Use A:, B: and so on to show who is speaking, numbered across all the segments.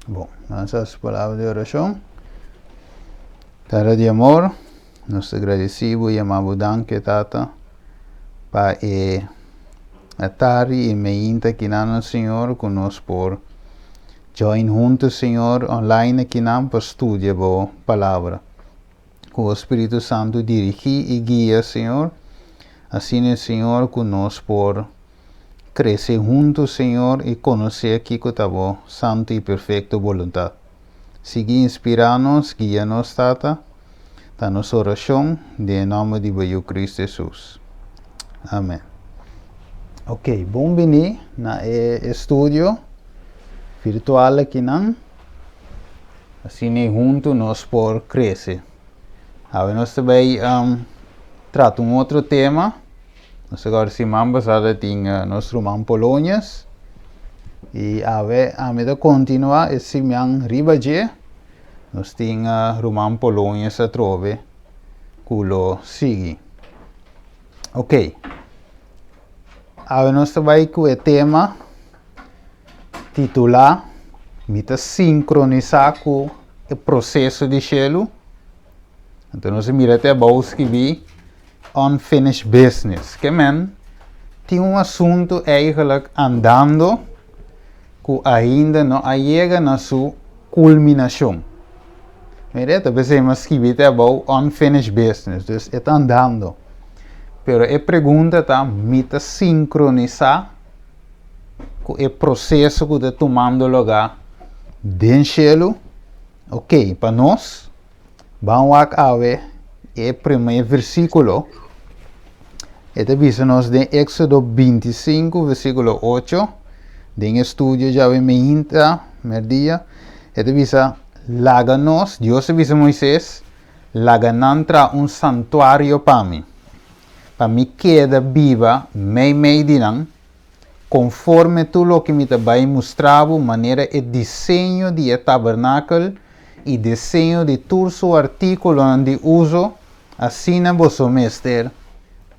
A: Bom, nossas palavras de oração. Tara de amor, nós agradecemos e amamos danke, Tata, para a tarde e meinta que não, Senhor, conosco por join juntos, Senhor, online aqui não, para estudar a palavra. Com o Espírito Santo dirigir e guia, Senhor, assim, Senhor, conosco por crescer juntos, Senhor, e conhecer aqui com a tua santa e perfeita vontade. Siga inspirando-nos, guia-nos, Tata, da nossa oração, em nome de Cristo Jesus. Amém. Ok, bem-vindo na estúdio virtual aqui, não? Assim, juntos, nós por crescer. Agora, nós também tratamos outro tema. Nós agora, se basado em nosso romano Polônias. E a medida continuar esse ano ribaje, nós temos romano Polônias a trove, culo sigue. Ok. Agora nós vai com o tema titular, mita sincronizar com o processo de gelo. Então nós mira até a escrever unfinished business, que tem assunto eigenlijk andando que ainda não chega na sua culminação. Mira, talvez você escrever about unfinished business, então está andando. Pero a pergunta está, mita sincronizar com o processo que está tomando lugar dentro. Ok, para nós, vamos a ver o primeiro versículo. Este diz-nos de Éxodo 25, versículo 8. Den estudio já vem meinta, merdia. Este diz, laga-nos, Deus diz a Moisés, laga-nantra santuário para mim. Para mim queda viva, meio dinam, conforme tudo o que me vai mostrar, maneira e desenho de tabernáculo e desenho de todo o artículo de uso, assim você mestre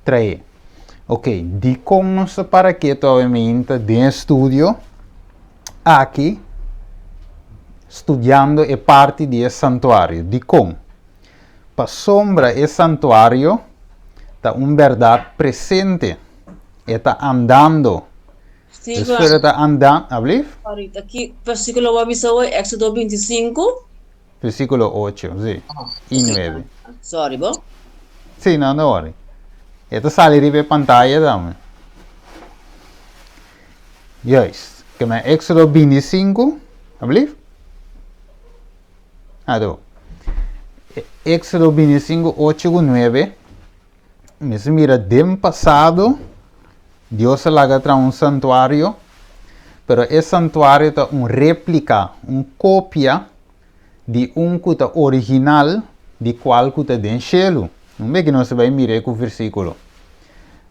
A: trazer. Ok, de como para que atualmente de estudio aqui, estudando a parte do santuário. De como? Para sombra o santuário, está verdade presente, está andando. Está andando,
B: Aqui, versículo wabisawa, Éxodo 25.
A: Versículo 8, sim, e 9.
B: Sorry, bom?
A: Sim, não worry. Ito sali rin pa pantalla dami. Yes. Kaya Éxodo 25, I believe. Ado. Éxodo 25, 8 e 9. Mas mira, dem passado, Deus laga tra santuário, pero esse santuário é réplica, cópia de que é original, de qual que é dentro cielo. Não é que nós vai mirar com o versículo.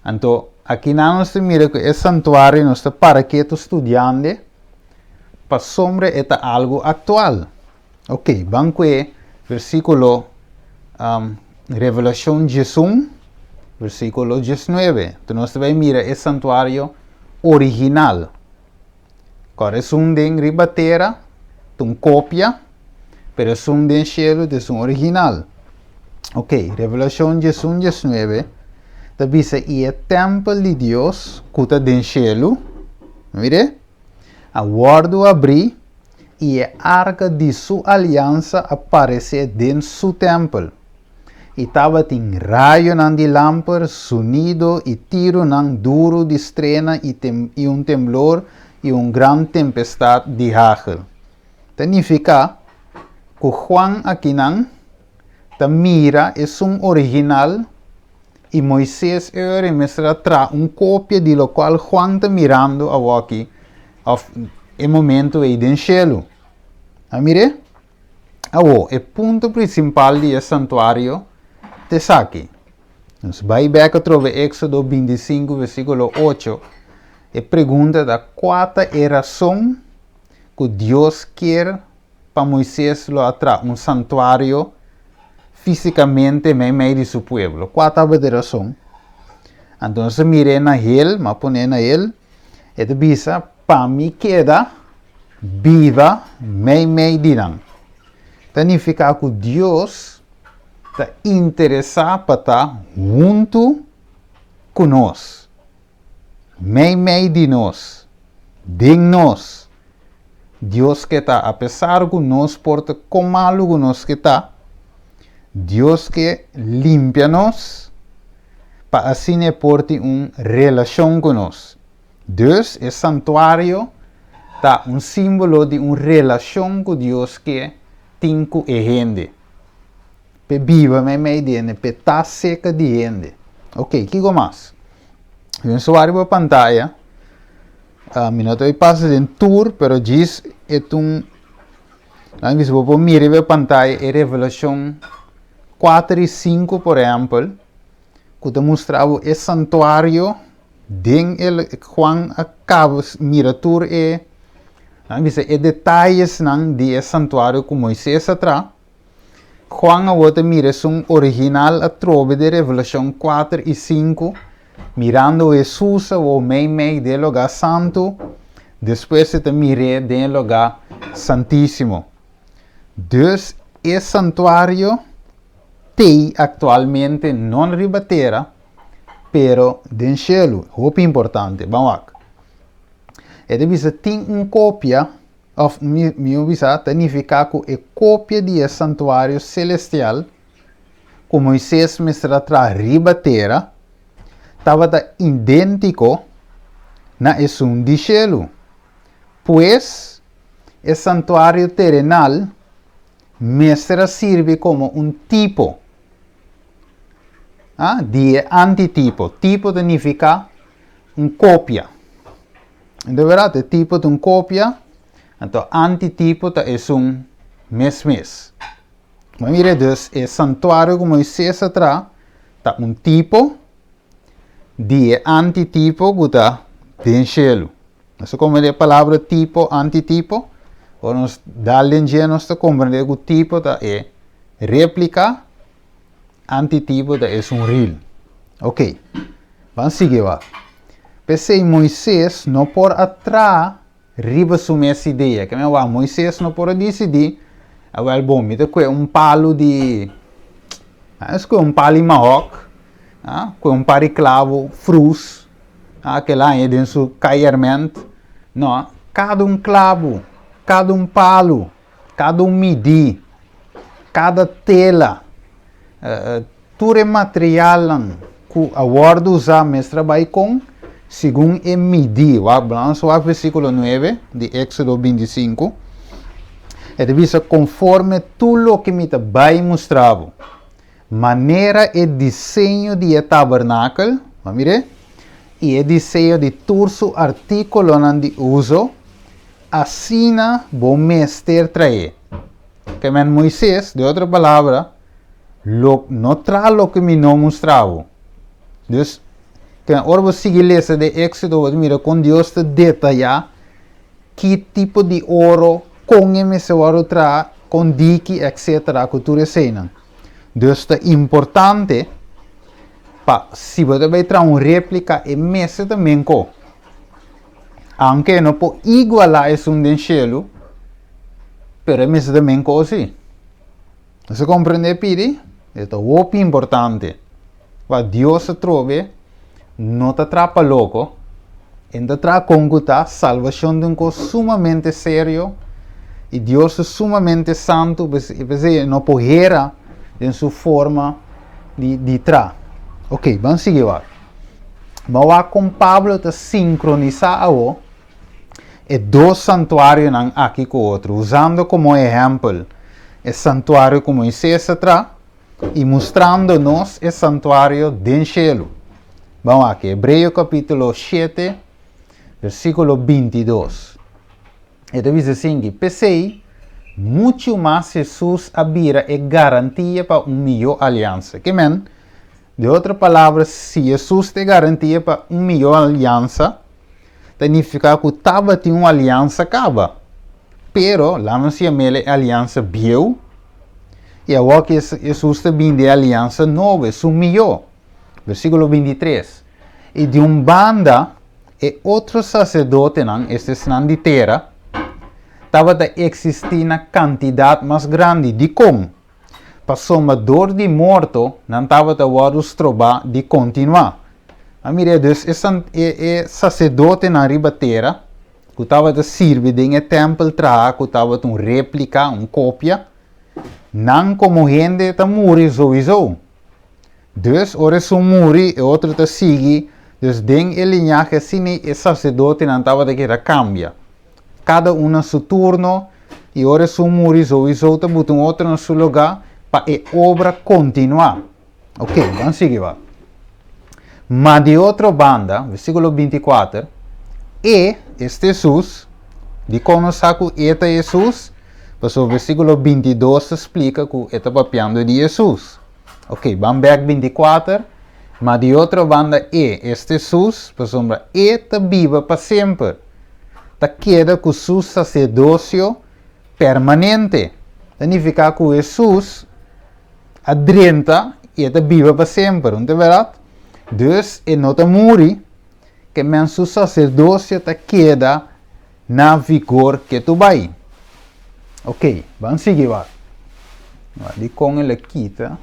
A: Então, aqui nós mira que esse santuário nós está para que estou estudando, para sombra é algo atual. Ok, banco é versículo Revelação 11, versículo 19. Então, nós vai mirar esse santuário original. Agora, é de ribatera, cópia, mas é de cielo, é original. Ok, Revelação 11, 19. Dice, e o templo de Deus, que está dentro do cielo, mire, a guarda abrir, e a arca de sua aliança aparecer dentro do seu templo. E estava em raio de lâmpada, sonido e tiro duro de estrena e temblor e grande tempestade de hagel. Significa que Juan aqui mira é original e Moisés era mostrar cópia de lo qual Juan está mirando aqui no momento aí dentro do cielo. Mire? O ponto principal do santuário está aqui. Nós vai back a Éxodo 25, versículo 8. E pergunta da qual é a razão que Deus quer para Moisés atra santuário fisicamente meio de seu povo. Qual é a razão? Então, se mire na ele, mas põe na ele, e diz, para mim queda viva meio dinang. Significa que Deus está interessado para estar junto conosco. Meio de nós. De nós. Deus que está, apesar que nós porta como malo que nós que está, Deus que limpia nós, para assim porte uma relação conosco. Dus, o santuário está um símbolo de uma relação com Deus que tem com a gente. Pe viva meio de gente, pe tá seca de gente. Ok, que mais? Eu sou a pantalla. Minuto eu passo de tour, pero diz é não vou mirar a pantalla é Revelação 4 e 5, por exemplo, que te mostrava o santuário, den el Juan acaba mira tour é detalhes de santuário com Moisés atrás. Juan a mira um original a trove de Revelação 4 e 5, mirando Jesus o meio do lugar santo, depois se te mire do lugar santíssimo. Dus, o santuário tem atualmente não ribatera, pero den cielo, muito importante. Vamos lá. E deve ter uma cópia, of meu visa, significa que é cópia do santuário celestial, que Moisés mestra tra ribatera, estava idêntico na esum de cielo. Pois, o santuário terrenal mestra serve como um tipo de antitipo. Tipo significa uma cópia. De verdade, tipo de uma cópia, então antitipo é um mes. Mas mire, dus, o santuário que Moisés atrás, está um tipo de antitipo que está dentro do cielo. Isso como é a palavra tipo, antitipo, ou nós dá-lhe nós compreender que o tipo é réplica, antitipo é um real. Ok, vamos seguir lá. Pensei Moisés não por atrás riba suma essa ideia, que Moisés não por decidir, bom, me dá palo de, um palo de marroco, com par de clavo, frus, que lá é dentro do cairmento. Não, cada clavo, cada palo, cada medir, cada tela, todo material que a guarda usa, mas trabalha com, segundo é medir. Vamos ao versículo 9 de Éxodo 25. É de conforme tudo o que me vai mostrar. Maneira e desenho de tabernáculo, vamos ver? E o desenho de todo o artículo de uso, assim o mestre traz. Que Moisés, de outra palavra, não traz o que me não mostrava. Dus, agora vou seguir lendo de Éxodo, mira, com Deus te detalha que tipo de ouro, com esse ouro traz, com dique, etc., que tu recena. Dus, é importante, se você vai trazer uma réplica, é mesmo também com. Aunque não pode igualar isso no cielo, pero é mesmo também com assim. Você compreende, Piri? É muito importante. Deus se trove, não te atrapa louco, ainda traz conguta, salvação de coisa sumamente sério, e Deus é sumamente santo, e não pode errar em sua forma de tra. Ok, vamos seguir lá. Mas com Pablo te sincronizar e dois santuários aqui com o outro, usando como exemplo o santuário que Moisés atrás e mostrando-nos o santuário do cielo. Vamos aqui, Hebreus capítulo 7, versículo 22. E diz assim que pensei, muito mais Jesus abira e garantia para uma melhor aliança. Que men? De outra palavra, se Jesus te garantia para uma melhor aliança, significa que estava tendo uma aliança acaba. Pero, lá não se chama aliança biu, e agora que Jesus te vinde aliança nova, é melhor. Versículo 23. E de banda, e outro sacerdote, este de terra, estava a existir na quantidade mais grande de com. Passou uma dor de morto, não estava a trobar de continuar. A mira, dus é sacerdote na ribateira, que estava a servir em templo tra, que estava a réplica, cópia, não como gente está morrer sowieso. Dus, ora se morrer e outro te sigue, dus den a linhagem assim é sacerdote não estava a cambia. Cada um no seu turno, e ora se morrer sowieso, te botam outro no seu lugar, para a obra continuar. Ok, vamos seguir. Mas de outra banda, versículo 24, e este Jesus, de conosco eta Jesus, mas o versículo 22 explica que está papiando de Jesus. Ok, vamos back 24, mas de outra banda, e este Jesus, por sombra, eta viva para sempre. Está queda com seu sacerdócio permanente. Significa que Jesus adrenta e está viva para sempre, não é verdade? Dus, e não está morrer, que men seu sacerdócio está queda na vigor que tu vai. Ok, vamos seguir. De com ele quita.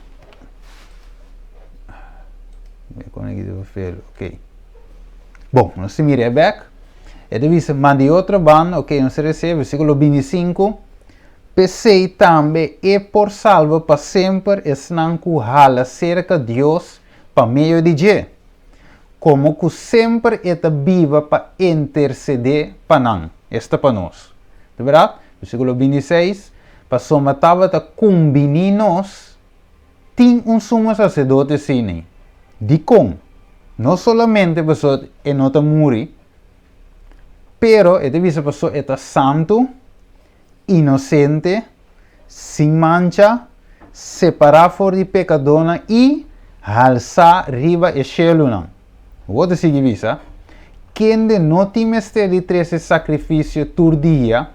A: Ok. Bom, nós se mire back. E dice, mas de outra banda, ok, nós recebe, versículo 25. Pensei também, e por salvo para sempre, es não hala cerca de Deus, para meio de Deus. Como que sempre está viva para interceder para nós. Esta para nós. De verdade? Versículo 26. Para somatava a combinar-nos, tem sumo sacerdote assim. De com, não somente a pessoa é não morrer, pero é devisa a pessoa é santo, inocente, sem mancha, separar fora de pecadona e alçar riba e cielo. What significa? Quem de não tem mistério de três sacrifício por dia,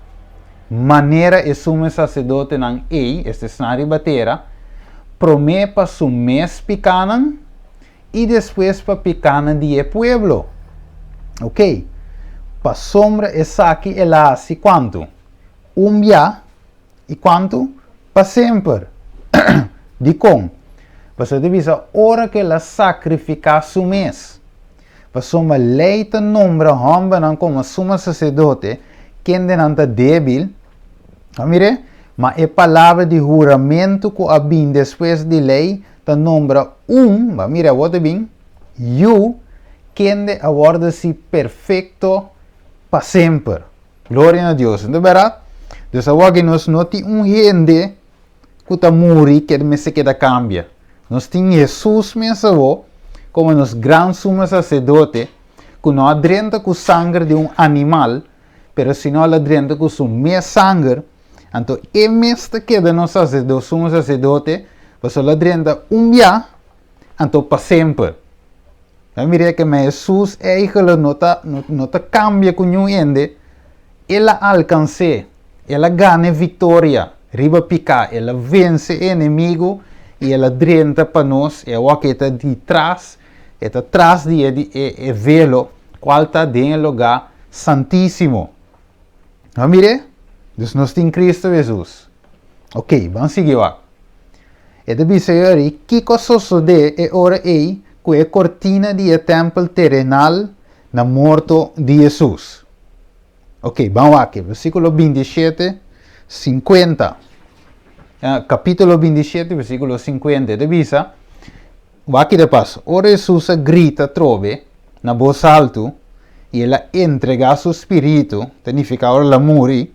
A: maneira e sumo sacerdote não é, este cenário batera, promete para su mês picanan e depois para picanan de pueblo. Ok? Para sombra e saque e lá se quanto? Dia e quanto? Para sempre. De com? Você deve saber hora que ela sacrificar su mês. Para sombra leita nombra homem não como sumo sacerdote, quem de não está débil. Mire? Mas a palavra de juramento que a bem depois de lei, ta nombra mira, what bem? You, quem de aguarda-se perfeito para sempre. Glória a Deus, não é verdade? Então, agora nós não temos gente que está morrendo, que me se queda cambia. Nós temos Jesus mesmo, como nos grande sumo sacerdote, que não adrenta com sangue de animal, mas se não adrenta com seu meu sangue. Então, é mesmo que no sacerdote, sumo sacerdote, você adrenta dia, então para sempre. Mira que Jesus é que não cambia com ninguém, ela alcança, ela ganha vitória, riba picar, ela vence o inimigo e ela adrenta para nós, é o que está de trás, está atrás de velo, qual está dentro do lugar santíssimo. Mira? Dus nós temos Cristo Jesus. Ok, vamos seguir lá. E depois que que sucede é ora aí com a cortina de templo terrenal na morte de Jesus. Ok, vamos aqui. Versículo 27, 50. Capítulo 27, versículo 50. Depois, aqui de passo. Ora Jesus grita, trove, na voz alta, e ela entrega seu espírito, significa ora ela morre.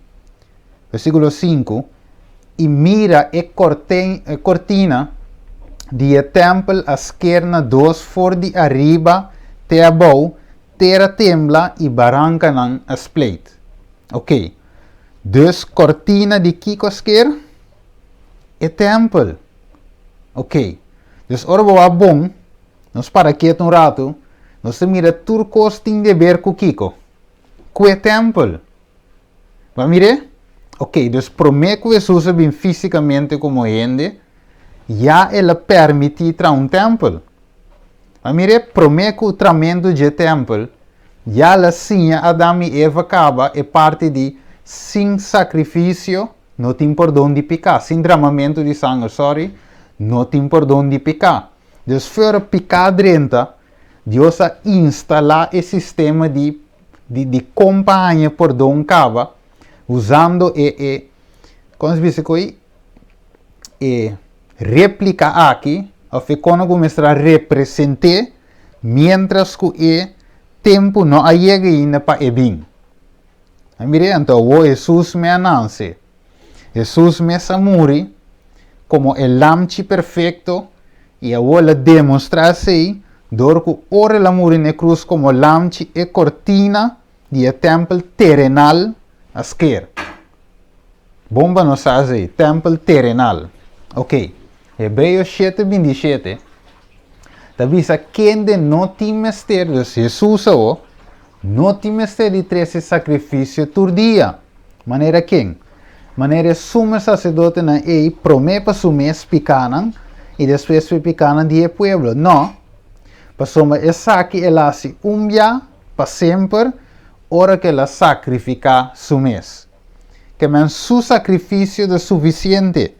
A: Versículo 5, e mira a cortina de templo a esquerda dos for de arriba, te abou, terra tembla e barranca não split. Ok. Dus cortina de Kiko esquerda é templo. Ok. Dus ora boa bom, nós para aqui um rato, nós mira turcos tem de ver com Kiko. Que é templo. Vai mirar? Ok, dus promete que Jesus bem fisicamente como gente, já ela permite entrar templo. A mire promete que o tratamento de templo, já ela sim Adão e Eva acaba é parte de sem sacrifício, não tem perdão de pecar. Sem derramamento de sangue, não tem perdão de pecar. Dus voor pecar renta, Deus a instalar esse sistema de companhia perdão cava, usando como se diz aqui, réplica aqui, ou quando começar a representar, mientras que o tempo não chega ainda para bem. Mire, então, Jesus me anuncie. Jesus me samuri como o lamchi perfeito e agora demonstra assim, dor que ora la muri na cruz como lamchi e cortina de templo terrenal a esquerda. Bomba nos assim, templo terrenal. Ok. Hebreus 7:27. Avisa quem de não tem mistério, Jesus não tem mistério de trazer sacrifício todo dia. Maneira quem? Maneira sumo sacerdote na promete para sumir picanan e depois picanan de pueblo. Não. Para sumir essa que ela se dia para sempre, hora que ela sacrifica sumes. Que men su sacrifício é suficiente.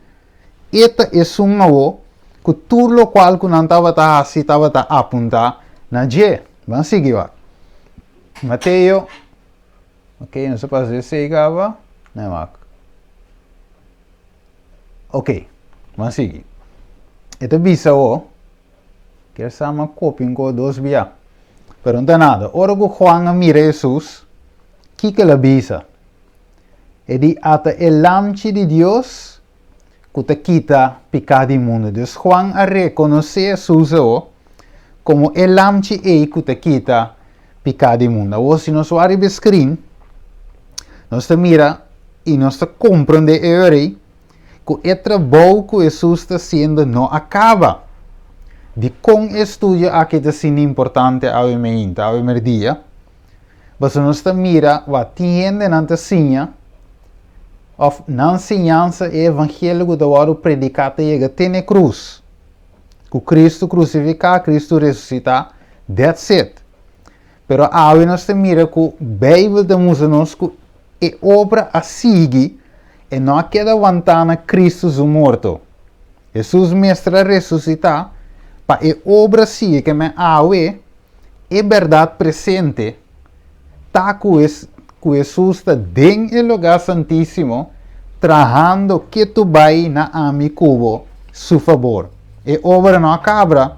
A: Esta é novo que tudo o qual que não estava a apontar na G. Vamos seguir. Mateus. Ok, não sei se você chegava. Não, ok, vamos seguir. Esta bisa que se chama coping com 2 via. Pero não tem nada. Ora que Juan mira Jesus, que ela bisa? É de ata el lamchi de Deus que te quita pecado do mundo. Deus Juan a reconhecer Jesus como el lamchi que te quita pecado do mundo. Ou se nós vamos ver screen, nós te mira e nós te compreende que o trabalho que Jesus está fazendo não acaba. De com estudo aqui está sendo importante ao meu dia, mas nós te mira o tiende na ensinha of na ensinança e evangelho que o predicado chega até na cruz. Que Cristo crucificado, Cristo ressuscitado, that's it. Pero aí nós te mira que a Bíblia demonstra nos que é obra a seguir e não queda aguantando Cristo morto. Jesus mestre ressuscitar para a obra seguir que me awe é verdade presente. Tá que Jesus está dentro do lugar santíssimo, trabalhando que tu vai na ami cubo, su favor. E obra não acaba.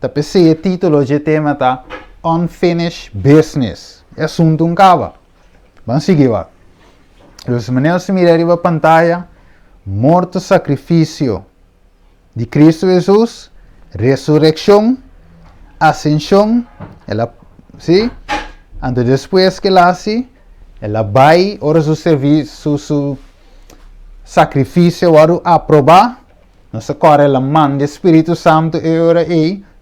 A: Tá pensei o título de tema tá Unfinished Business. É assunto não acaba. Vamos seguir. Os meninos se mirarem a pantalla, morto sacrifício de Cristo Jesus, ressurreição, ascensão, ela, sim? Então depois que ela se, ela vai, ora seu serviço, seu sacrifício, ora aprovar, nós agora ela manda o Espírito Santo e ora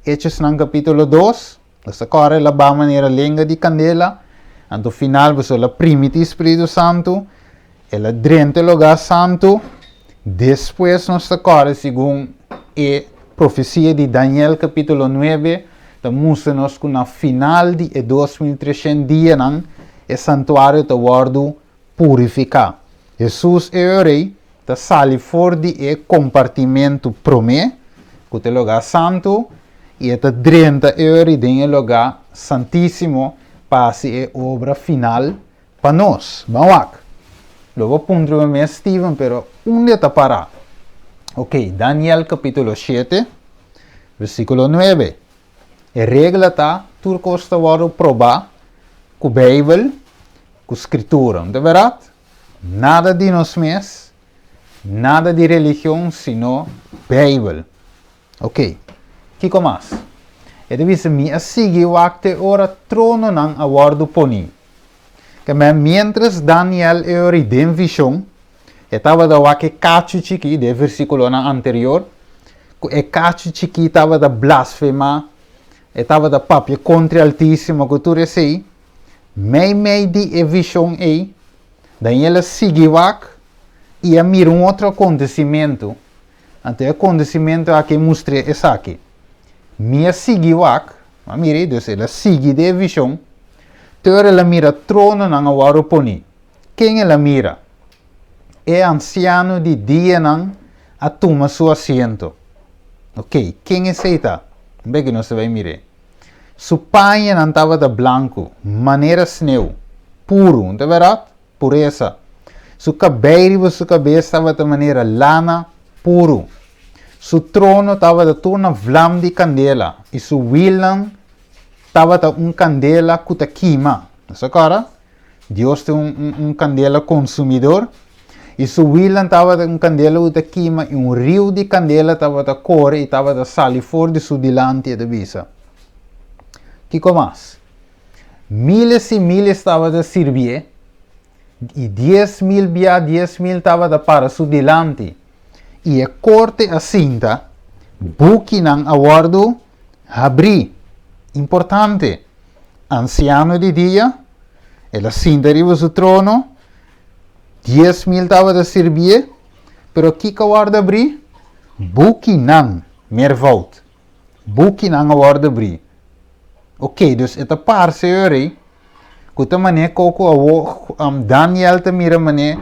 A: Hechos no capítulo 2, nós agora ela vai maneira lenga de candela, então final você ela primite Espírito Santo, ela drente o lugar santo, depois nós agora segundo a profecia de Daniel capítulo 9, mostra-nos que na final de 2300 dias, o santuário está sendo purificado. Jesus é o rei, está saindo fora do compartimento promê, que é o lugar santo, e está dentro do lugar santíssimo, para a obra final para nós. Vamos lá. Logo ponto o Steven, pero onde está parado? Ok, Daniel capítulo 7, versículo 9. A regra está, tudo custa provar com a Bíblia, com a Escritura, não é verdade? Nada de nós mesmos, nada de religião, sino Bíblia. Ok, o que mais? E deve ser a seguir o acto ora trono não aguardo poni. Que mientras Daniel era em visão, estava da que cacho chiqui, de versículo anterior, que cacho chiqui estava da blasfema, estava da papia contra o Altíssimo, que tu recei, meio de visão aí, daí ela seguiu e a mira outro acontecimento, até o acontecimento aqui mostrei esse aqui. Minha seguiu a mira, ela seguiu de visão, então ela mira trono na aguardo poni. quem ela mira? É anciano de dia não a toma seu assento. Ok, quem é esse? Bem que nós vai mirar. Su pai não estava de branco, maneira sneu, puro, não é verdade? Pureza. Su cabelo, sua cabeça estava de maneira lana, puro. Su trono estava de torna vlam de candela e su wilan estava de candela que te queima. Essa cara, Deus tem candela consumidor e su wilan estava de candela que te queima e rio de candela estava de corre e estava de salir fora de su dilante de visa. Que mais? Miles e miles estava de servir e 10.000 via 10.000 estava de para su dilante. E a corte a cinta, buki ng awardo, abri. Importante. Anciano de dia, ela cinta riba su trono, 10.000 estava de servir, pero kika awardo abri, buki ng mervout. Buki ng awardo abri. Ok, dus ita parse yori, kuta mane koko awo Daniel te mira mane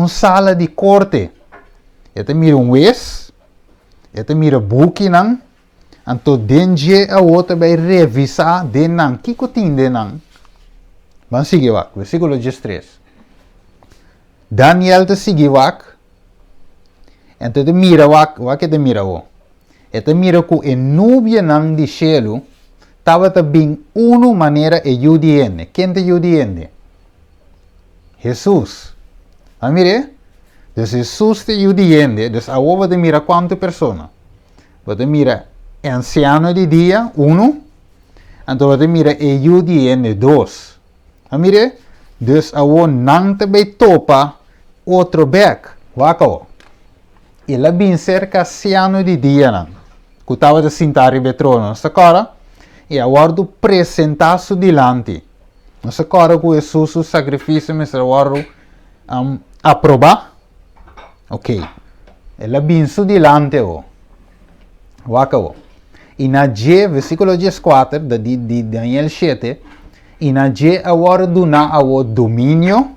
A: sala de corte. Ita mira juez, ita mira buki nang, anto denje a outra vai revisar de nang, kiko tin de nang. Van sige wak, versículo 13. Daniel te sige wak, en te mira wak te mira wo. Ita mira ku en nubia nang di cielo, tava te bing uno maneira e judiende. Quem te judiende? Jesus. Ah, mire? Dus Jesus te judiende, dus agora você mira quanto persona. Você mira anciano de dia, 1. Então você mira e judiende, 2. Ah, mire? Dus agora não te vai topa outro back. Wako. Ela bem cerca anciano de dia, não. Que estava de sentar em trono. Esta cara, e agora tu apresentar su dilante. Esta cara que Jesus o sacrifício, mas agora aprovar. Ok, ela binsu dilante o. Waka o. E na G, versículo 14, de Daniel 7, e na G agora duna ao domínio,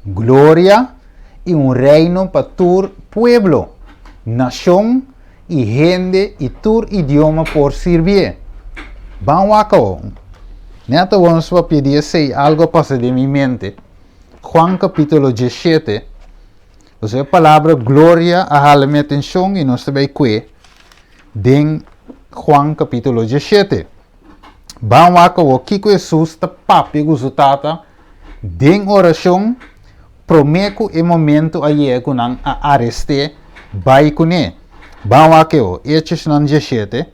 A: glória e reino para tur pueblo, nação e gente e tur idioma por servir. Bom waka o. Neta vamos para pedir se algo passa de minha mente. Juan capítulo 17. Dus a palavra glória a hala minha atenção e nós também que em Juan capítulo 17. Vamos aqui o que Jesus está papi gustata den oração prometo e momento aí com a arreste vai com ele. Vamos aqui o Hechos 17.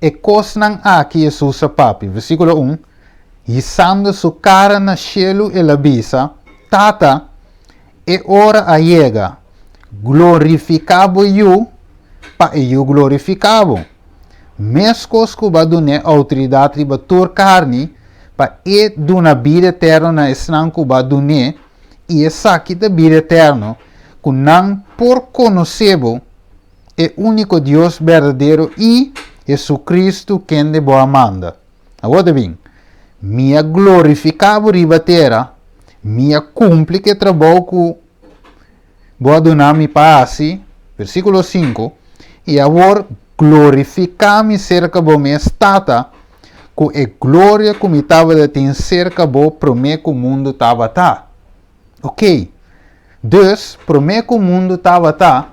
A: E cos nang aqui Jesus a papi versículo 1. Hissando su cara na cielo e la bisa tata e ora a llega, glorificavo eu, pa eu glorificavo. Mescos que va dune autoridade ba tur carne, pa e duna vida eterna esnan que va dune, e essa aqui da vida eterna, que não por conhecebo, é único Deus verdadeiro e Jesucristo quem de boa manda. Agora bem, minha glorificavo riba terra, minha cumpre que trabalho com boa donami passe, versículo 5, e agora glorificar-me cerca do minha estata, com a glória que me estava de ter cerca do prometo que o mundo estava tá. Ok, dus prometo que o mundo estava tá,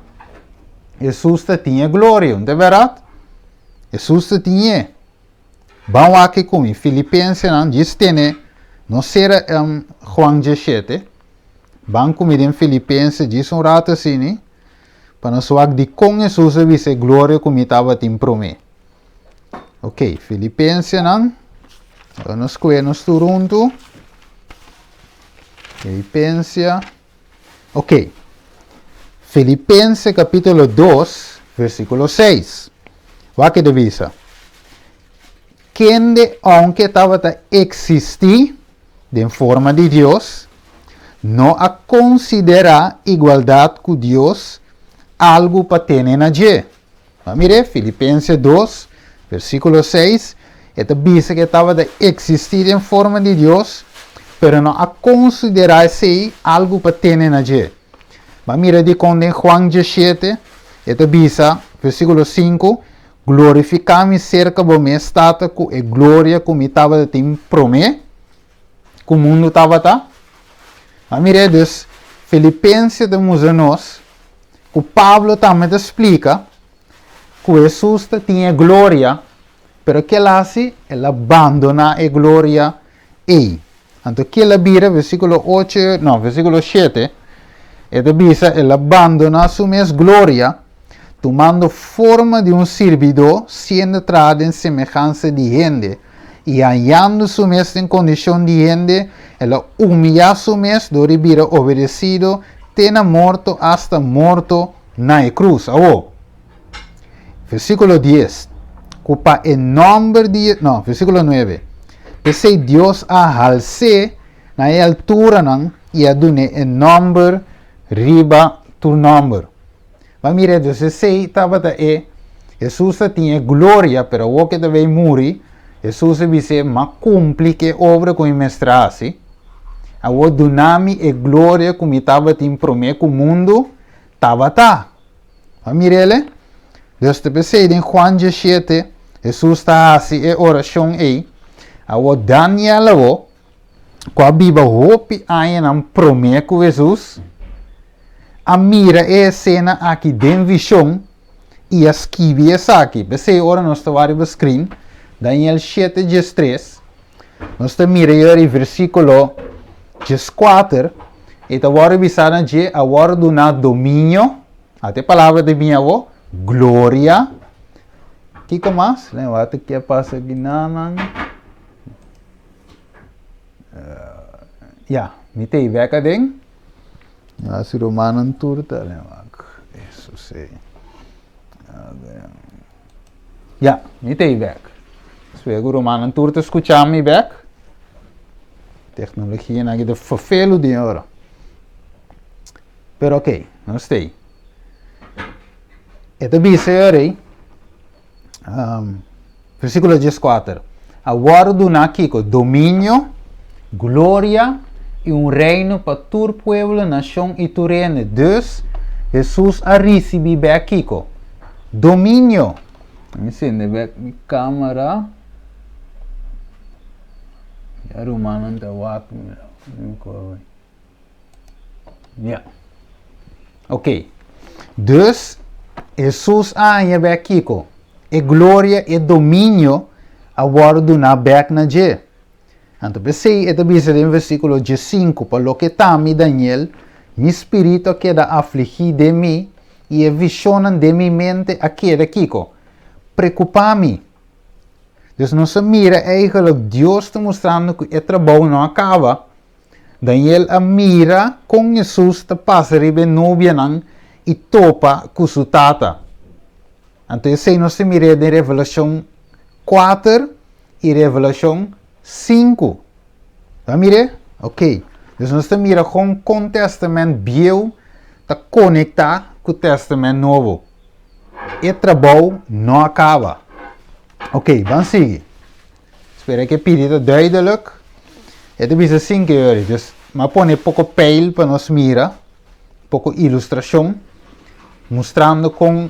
A: Jesus tinha glória, não é verdade? Jesus tinha. Vamos aqui comigo, Filipenses não diz tem, não será Juan 17. Vamos comigo em Filipenses diz rato assim, para nós falar de com Jesus a vise glória como estava te promete. Ok, Filipenses não, nós conhecemos junto. Filipenses, ok. Filipenses capítulo 2, versículo 6. Vai que divisa. Quem de aunque estava a existir de forma de Deus, não a considera igualdade com Deus algo para ter na G. Mire, Filipenses 2, versículo 6, esta diz que estava a existir em forma de Deus, pero não a considerar-se algo para ter na je. Mas mira de quando em Juan 17, esta bisa, versículo 5, glorificar-me cerca do meu estado com a glória que me estava de promê, que o mundo estava tá. Mas mira, dus, Filipenses de nós, que Pablo também explica que Jesus tinha glória, pero que ele hace, ele abandona a glória aí. Então, que ele vira, versículo 7, esta bisa, ele abandona sua mesma glória, tomando forma de servidor, sendo traído em semelhança de gente, e hallando su mesmo em condição de gente, ele humilha su mesmo, do vira obedecido, tendo morto hasta morto na cruz. Versículo 10. Cupa en nombre de... No, versículo 9. Pese Dios a alce na altura nan, e a dune en nombre riba tu nombre. Mas mire, você sei, estava Jesus tinha glória, pero o que deve morrer, Jesus disse, mas cumpre que obra com mestrase. A o dunami e glória como estava em prometo o mundo, estava tá. Mas mire, Deus te pensei em Juan 17, Jesus está assim, e oração aí. A o Daniel, com a Bíblia, hope aí não prometo com Jesus. A mira é cena aqui dentro visão e a esquive essa aqui. Pensei ora nós estamos no screen, Daniel 7, 3. Nós estamos mirando o versículo 4. E agora visando de agora do na domínio, até a palavra de minha avó, glória. Que mais? Lembra que passa aqui na mitei veka ding. Si Romanen turta, lembra? Isso sei. Mitei veka. Spego Romanen turta escuchar-me veka. Tecnologia na de vervelo de hora. Pero ok, não sei. Esta bisa aí, versículo 14. Agora do naquilo, domínio, glória e reino para todo pueblo, nação e tu reino. Dus, Jesus a receber aqui, domínio. Me sente back mi câmera. Ya rumah nanti waktu. Ok. Dus, Jesus a aqui, e glória e domínio agora do na back na je. Então, pensei, esta bisa em versículo 5, para lo que está mi Daniel, mi espírito queda afligido de mim, e a visão de mi mente a queda aqui, preocupa-me. Dus não se mira eigenlijk Deus está mostrando que o trabalho não acaba. Daniel a mira com Jesus te passa ribe nubia nan e topa com sua tata. Então, sei não se mira de Revelação 4 e Revelação 5. Tá mire? Ok. Dus nós mira com o testamento velho tá conectar com o testamento novo. E trabalho não acaba. Ok, vamos seguir. Espero que pedido duidelijk. Het is 5 euro. Dus maar põe pouco peil para nós mirar. Pouco ilustração. Mostrando com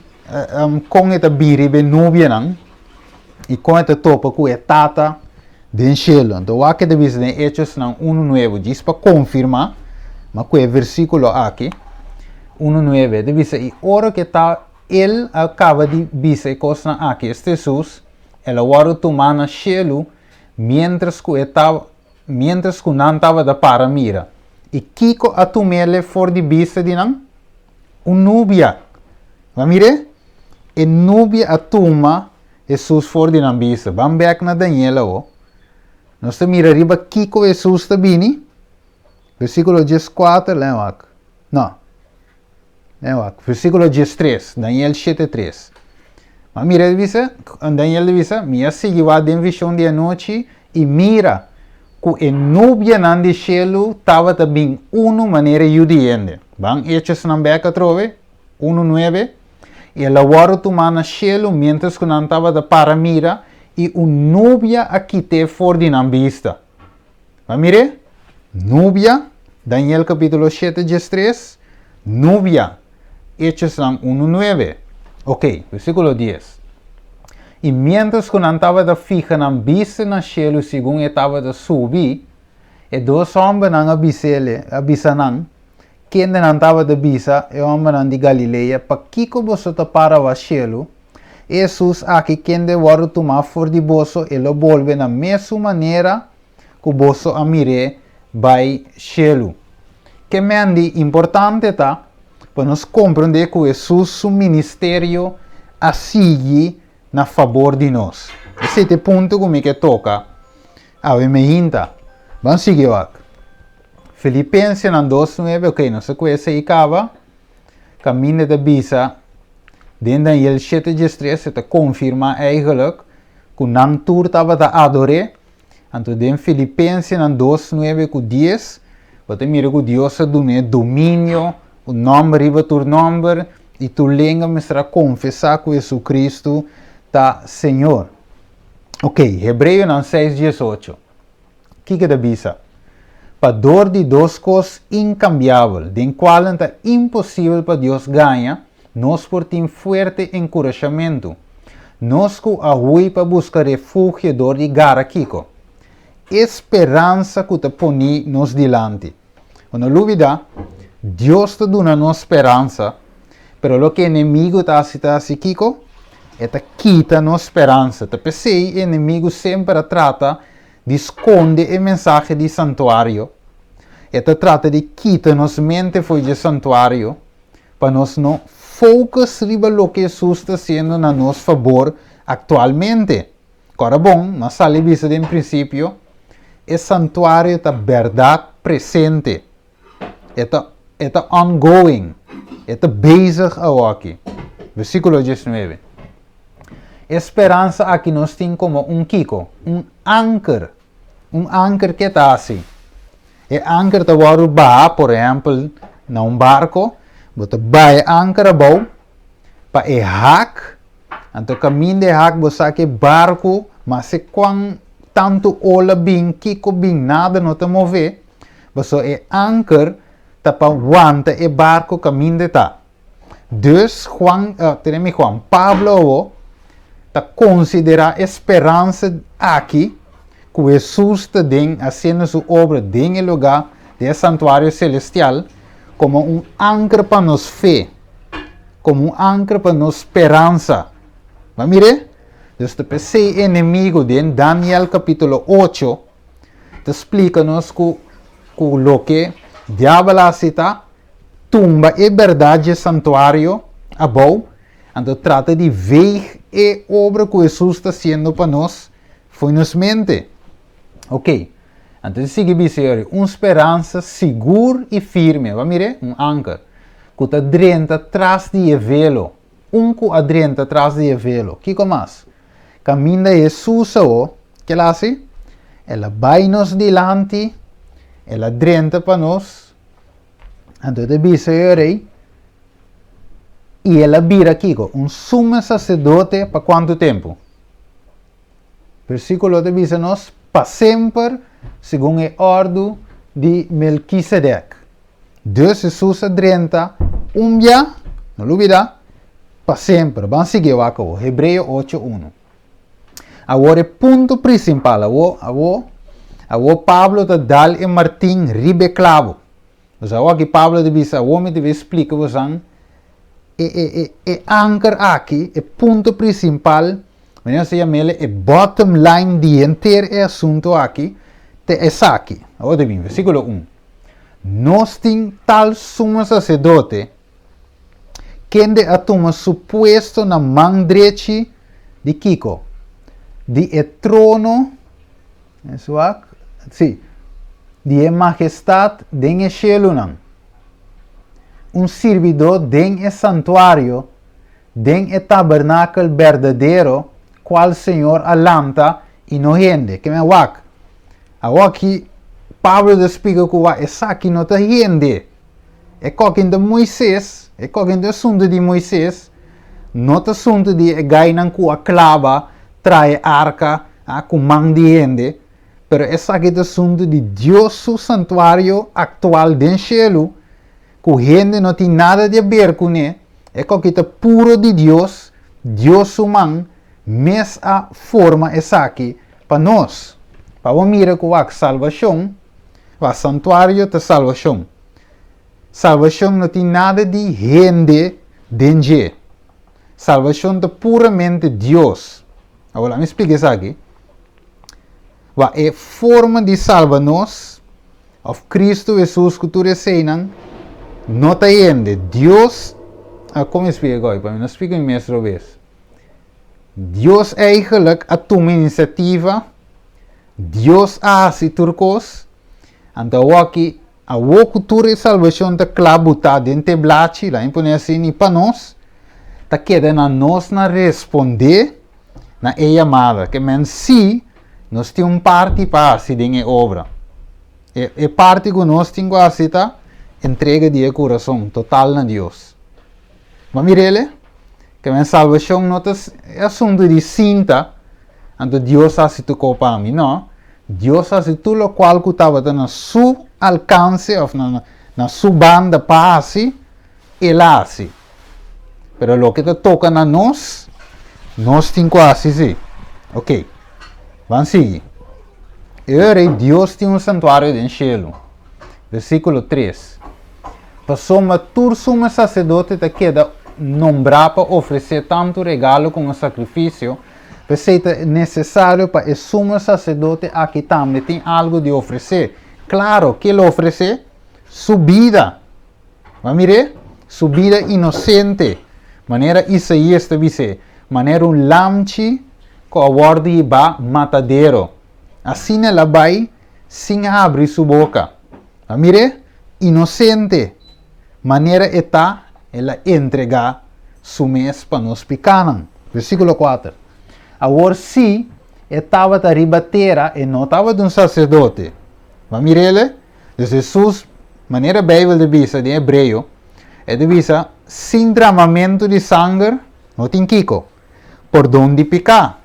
A: esta biribe nubia nan. E com esta topa com a tata den cielo. Então aqui de vista em Hechos nan 1:9 diz para confirmar. Mas com o versículo aqui 1:9 de vista e ora que está ele acaba de dizer coisa aqui este Jesus ele agora tomando cielo mientras que não estava da para mira e kiko a tomele for de vista de nan nubia. Mas mire e nubia a toma Jesus for de nan vista. Vamos back na Daniela nós te mira riba kiko Jesus te bini versículo 14 lembra? Não. Versículo 13, Daniel 7:3. Mas mira, Daniel dice, mira, sigue va de visão de noite e mira, que a nubia nan de cielo estava também maneira judiende. Van Hechos nan beca trove, 1:9, e ela agora tomando cielo, mientras que não estava da para mira, e nubia aqui te for de nan vista. Mas mire, Núbia, Daniel capítulo 7, 3. Núbia, Hechos 1:9. Ok, versículo 10. E mientras que não estava da fija na vista na cielo, segundo estava da subir, e dois homens não avisaram, quem não estava da vista, é homem de Galileia, para que você para o cielo, Jesus aqui quem de varo tomar for de bolso, ele volve na mesma maneira que você a mire vai cielo. Que me andi importante tá, para nós compreender que Jesus seu ministério assige na favor de nós. Esse é o ponto que toca a me inta. Vamos seguir aqui. Filipenses 2:9, ok, não se conhece aí acaba. Caminho da bisa. Dentro Daniel 7:3, se te confirma eigenlijk que não tur estava a adorar. Então, dentro Filipenses 2:9-10, você mira que Deus dá domínio, o nome riba tu nome, e tu língua me será confessar que Jesus Cristo está Senhor. Ok, Hebreus 6:18. O que é da bisa? Para dor de duas coisas incambiáveis, de qual é impossível para Deus ganhar, nós por ter forte encorajamento. Nós que agui para buscar refúgio dor de gara kiko. Esperança que te põe nos dilante. Não dúvida, Deus te dá nos esperança, pero o que o inimigo está assim kiko, é que quita nos esperança. Te pensei, o inimigo sempre trata de esconder a mensagem de santuário. Ele trata de quitar nossa mente foi de santuário para nós não focar no que Jesus está fazendo a nosso favor atualmente. Agora bom, mas sale vista em princípio, o santuário está verdade presente. Está ongoing. Está bezig aqui. Versículo 19. Esperança aqui nós temos como kiko, anchor. Anchor que está assim. E anchor está varo por exemplo, na barco, você vai anchor abou, para o hack, então caminho de hack, você que barco, mas se quando tanto ola bem, kiko bem, nada não te mover, você é anchor, tá para aguanta o barco caminho de tá. Dus Juan Pablo está considerar esperança aqui, que Jesus está fazendo sua obra em lugar do santuário celestial, como anchor para nos fé, como anchor para nos esperança. Mas mire, este PC inimigo de Daniel capítulo 8, te explica-nos que o que diabo está tumba e verdade santuário abou, então trata de ver a obra que Jesus está fazendo para nós, foi nos mente. Ok, então sigue dizendo, uma esperança segura e firme, vamos ver, anchor, que está adrenta atrás de velo, que adrenta atrás de velo, que mais? Caminho de Jesus, que ela assim, ela vai nos delante, ela adrenta para nós, então diz aí, e ela vira aqui, sumo sacerdote para quanto tempo? Versículo de diz-nos, para sempre, segundo a ordem de Melquisedeque. Dus Jesus adrenta, dia, não dúvida, para sempre. Vamos seguir aqui, Hebreus 8:1. Agora, o ponto principal, agora Pablo te dá e Martim ribe clavo. Mas agora Pablo diz, agora deve explicar você, anchor aqui, o ponto principal, se chama o bottom line de inteiro assunto aqui, é aqui. Agora bem, versículo 1. Nós temos tal sumo sacerdote, que a toma suposto na mão direita de Kiko, de trono, de majestade de cielo, servidor de santuário, de tabernáculo verdadeiro, qual Senhor alanta e não rende. Que me wak. Aqui, Pablo explica que essa aqui não te rende. É coquinho de Moisés, é coquinho de assunto de Moisés, não te assunto de gainan com a clava, trai arca, com mão de rende, Pero esse aqui é assunto de Deus, su santuário atual do cielo, que a gente não tem nada a ver com ele. É que é puro de Deus, Deus humano, mas a forma essa aqui para nós. Para mirar com a salvação, o santuário da salvação. Salvação não tem nada de gente dentro. Salvação é puramente Deus. Agora, me explica isso aqui. A forma de salvar-nos, of Cristo Jesus que tu receinas, não está ainda. Deus, como explica agora? Para mim, não explica em mais outra vez. Deus eigenlijk a tua iniciativa, Deus hace turcos, então aqui, a cultura de salvação está clabutada dentro do blate, lá em põe assim, e para nós, está quedando a nós na responder na chamada, que men se nós temos parte para fazer a obra. E parte que nós temos que fazer é entrega de coração total a Deus. Mas mirele, que a salvação não é assunto de cinta, então Deus faz tudo para mim, não. Deus faz tudo o qual que estava na seu alcance, ou na sua banda para fazer, ele faz. Mas o que toca a nós temos que fazer. Ok. Vamos seguir. Agora, Deus tem um santuário no céu. Versículo 3. Para todo sumo sacerdote que queda nombrar para oferecer tanto regalo como sacrifício, é necessário para o sumo sacerdote aqui também tem algo de oferecer. Claro, que ele oferece? Sua vida. Vamos mirar? Sua vida inocente. Maneira Isaías te dice, maneira lamchi que aguarde ba matadeiro. Assim ela vai sem abrir sua boca. Mire, inocente. Maneira está ela entregar su mês para nos picaram. Versículo 4. Agora se estava a ribatera e não estava de um sacerdote. Mire ele? Jesus, maneira Bíblia de visa de hebreu, é de visa sem derramamento de sangue, não tem kiko. Por onde picar.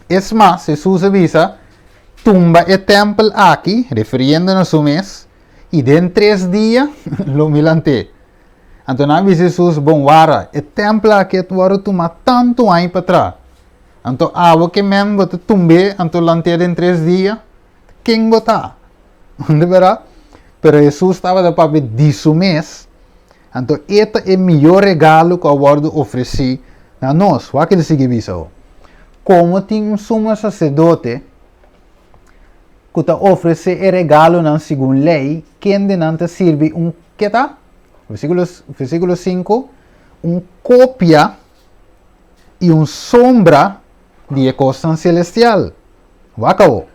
A: Es más, Jesus avisa, tumba o templo aqui, referindo-nos a su mês, e dentro de 3 dias, lo milante. Então, Jesus, bom, vara, o templo aqui, tu vara tomar tanto ano para trás. Então, água que mesmo, você tumbe, então, lante dentro de 3 dias, quem botar? Não é verdade? Pero Jesus estava de papel disso mês, então, este é o melhor regalo que eu vou oferecer a nós. O que ele sigue isso? Como tem um sumo sacerdote que te oferece o regalo na segunda lei, quem não te serve que tá? Versículo 5, cópia e sombra de costa celestial. Acabou.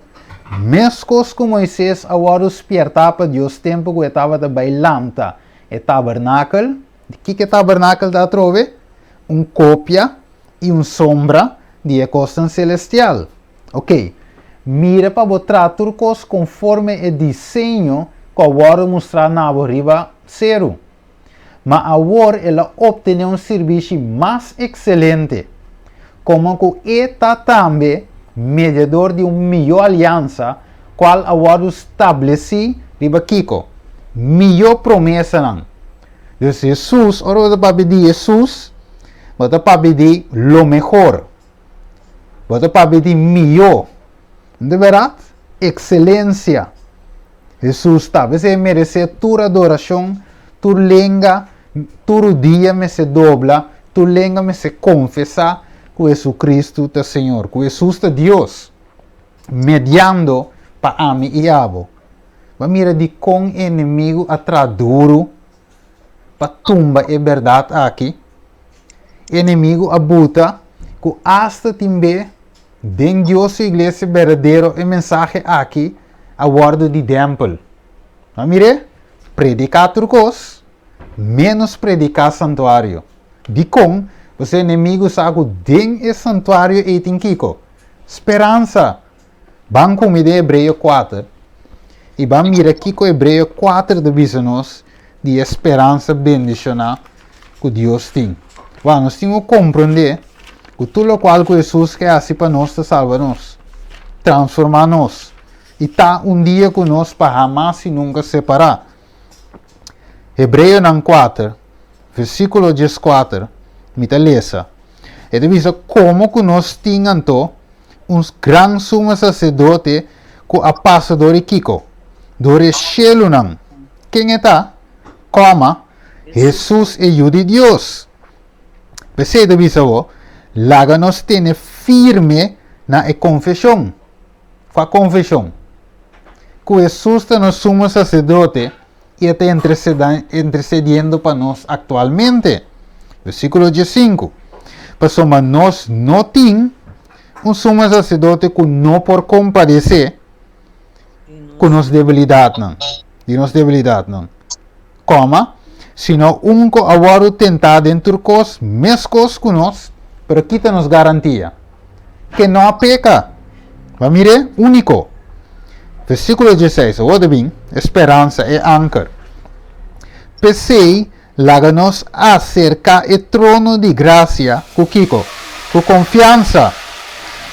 A: Mescos como Moisés agora despertar para Deus tempo que estava de bailanta e tabernáculo. O que é tabernáculo da trove? Cópia e sombra de costa celestial. Ok. Mira para botar turcos conforme o desenho que agora mostrar na riba 0. Mas agora ela obtém um serviço mais excelente. Como que está também mediador de uma melhor aliança, qual agora estabelece riba Kiko. Melhor promessa não. Então Jesus, ora para pedir Jesus, para pedir lo mejor. Para pedir melhor. De verdade, excelência. Jesus talvez merece tua adoração, tu lenga, tu dia me se dobla, tu lenga me se confessa que Jesus Cristo é Senhor, que Jesus é Deus, mediando para mim e abo. Mas mira de com inimigo atrás duro, para tumba é verdade aqui, inimigo abuta, que hasta também den Deus e igreja verdadeiro e mensagem aqui a guarda de templo. Mas mire, predicar turcos, menos predicar santuário. De com, você inimigo sabe den e santuário e tem kiko. Esperança. Vamos comer de Hebreu 4. E vamos mirar aqui com Hebreu 4 de nós de esperança bendicional que Deus tem. Nós temos que compreender que tudo o qual Jesus quer fazer para nós, salvar-nos, transformar-nos, e está dia conosco para jamás e nunca separar. Hebreus 4, versículo 14, me lesa. Ele diz como que nós tínhamos um grande sumo sacerdote com a passador e Kiko. Dore cielo não. Quem está? Como? Jesus é o de Deus. Você deve saber, lá nós temos firme na confissão. Qual a confissão? Que Jesus está no sumo sacerdote e está intercedendo para nós atualmente. Versículo 15. Mas nós não temos um sumo sacerdote que não por compadecer com nossa debilidade não. De nossa debilidade não. Como? Sino um que agora tentar dentro de coisas, mescos com nós, pero quita nos garantia que não há peca. Vamos ver? Único. Versículo 16. Ouve bem, esperança é âncora. Pensei, láganos acerca do trono de graça, com Kiko, com confiança,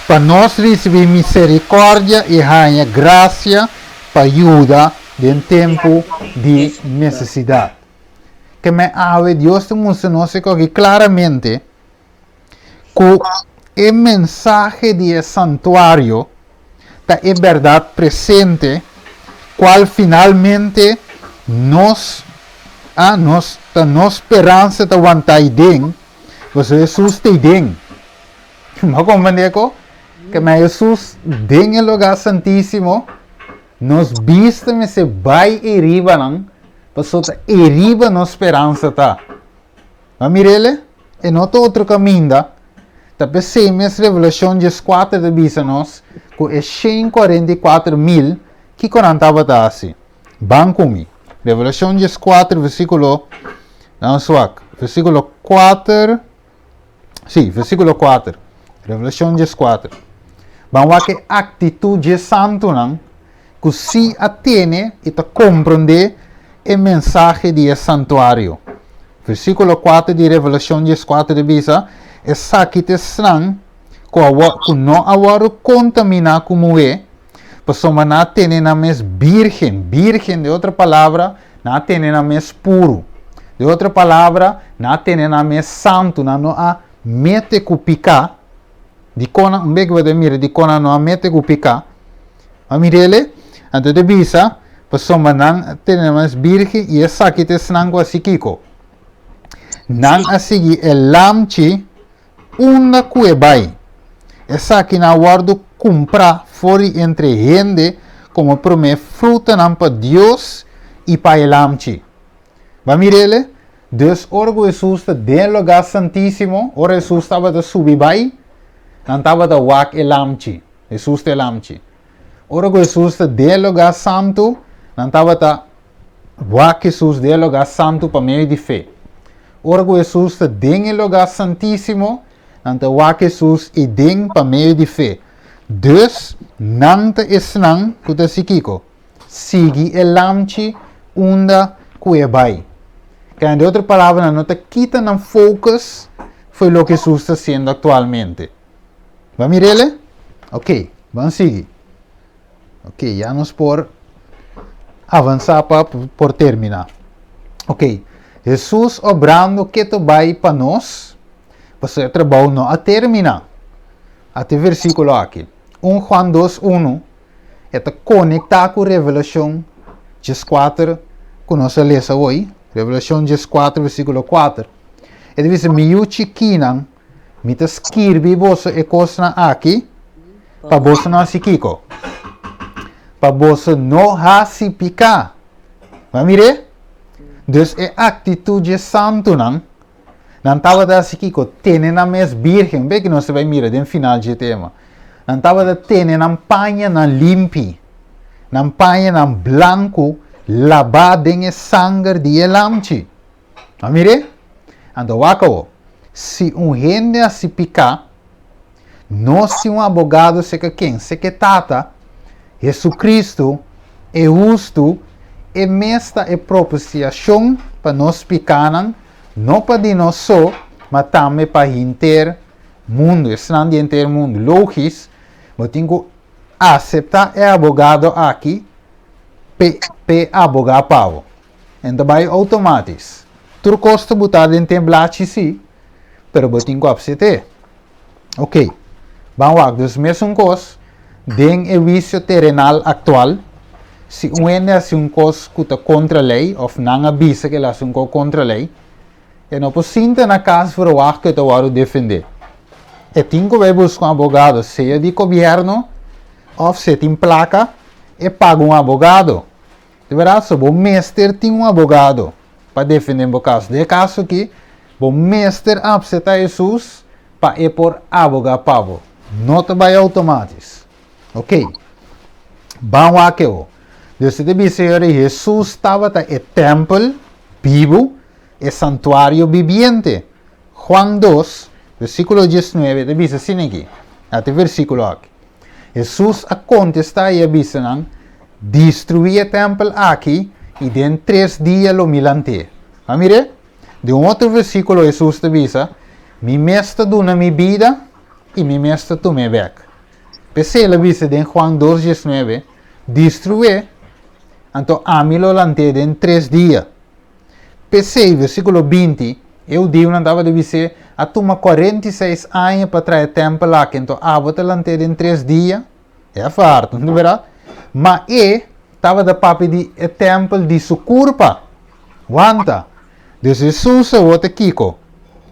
A: para nós receber misericórdia e ganhar graça para ajuda em tempo de necessidade. Que me ave Deus te mostra que claramente que o mensagem de santuário é verdade presente, qual finalmente nos esperança de aguentar bem, você Jesus te bem. Mas compreende que Jesus tem o lugar santíssimo, nos vista me se vai eriba não, para eriba nos esperança tá. Mas mirele, é não outro caminho da. Tapi semes Revelação 4 de bisa nos, que é 144.000 que conantava tá assim. Bancumi. Revelação 4, versículo, não suac, versículo 4, sim, versículo 4, Revelação 4. Vamos que atitude santo não, que se atene e te compreende o mensagem de santuário. Versículo 4 de Revelação 4 de bisa, é sakit estranho, que não agora contamina como é, pessoa não tem na mes virgem, de outra palavra, não tem na mes puro. De outra palavra, não tem na mes santo, não há mete cupica. De cona, de cona não há mete cupica. A mirele, antes de bisa, pessoa não tem na mes virgem e é sakit estranho assim kiko. Não a seguir el lamchi, uma cuebai. Essa aqui na guardo comprar fora entre gente como promete fruta não para Deus e para o lamchi. Vamos mirele? Deus orgo Jesus está dentro do lugar santíssimo, ora Jesus estava de subir vai, não estava de wak el lamchi. Jesus é lamchi. Orgo Jesus está dentro do lugar santo, não estava de wak Jesus dentro do lugar santo para meio de fé. Orgo Jesus está dentro do lugar santíssimo, não wak Jesus e dentro para meio de fé. Dus, não te esnang kuta sikiko. Sigi el lamchi unda kuebai. Que de outra palavra, não te quita no focus foi o que Jesus está sendo atualmente. Vamos mirele? Ok, vamos seguir. Ok, já nos por avançar por terminar. Ok, Jesus obrando que tu vai para nós, você trabalho não a terminar. Até versículo aqui. 1 Juan 2:1 é conectar com Revelação 4 que nós lemos hoje. Revelação 4, versículo 4. Ele diz: "Miu chiquinan, me escrevi você e coisa aqui, para você não se kiko, para você não se picar." Vamos ver? Dus é atitude santo não. Não estava da se kiko, tem na mes virgem, bem que nós vai mirar no final de tema. Não estava da tem na panha na limpi, na panha na branco, lavado em sangue de elamchi. Amire? Ando wakawo. Se gente se picar, não se advogado se que quem, se que tata, Jesus Cristo é justo, e mesta é propiciação para nós picanan, não para de nós só, mas também para o inteiro mundo, estando inteiro mundo. Logis, mas tenho acepta é abogado aqui, pe abogado pavo. Então vai automático. Tu custa botar em template sim, pero botin com apsete. Ok. Vamos lá, dus mesmo coisa, den o vício terrenal atual, se um coisa que está contra a lei, ou não avisa que ela é um coisa contra a lei, e não pode na casa para o ar que tu vai defender. E tem que buscar um advogado, seja de governo, ou se tem placa, e paga um advogado. De verdade, o mestre tem um advogado para defender o caso. De caso que o mestre aceita Jesus para ir por advogado pago. Não vai automático. Ok? Vamos aqui. Deus te disse que Jesus estava no templo vivo, e santuário viviente. Juan 2, versículo 19, te diz assim aqui. Até versículo aqui. Jesus a contestar e avisa, destruir o templo aqui e em 3 dias lo milante. Mire, de um outro versículo Jesus te diz, mi mestre dona mi vida e mi mestre tu me weg. Pese ele diz em Juan 2:19, destruir, então a mim lo lante em 3 dias. Pese versículo 20, eu digo não estava de dizer, a toma 46 anos para trazer o templo aqui, então a te lante em 3 dias, é farto, não é verdade? Mas estava de papo de templo de sua culpa. Wanta. Deus Jesus é o Kiko.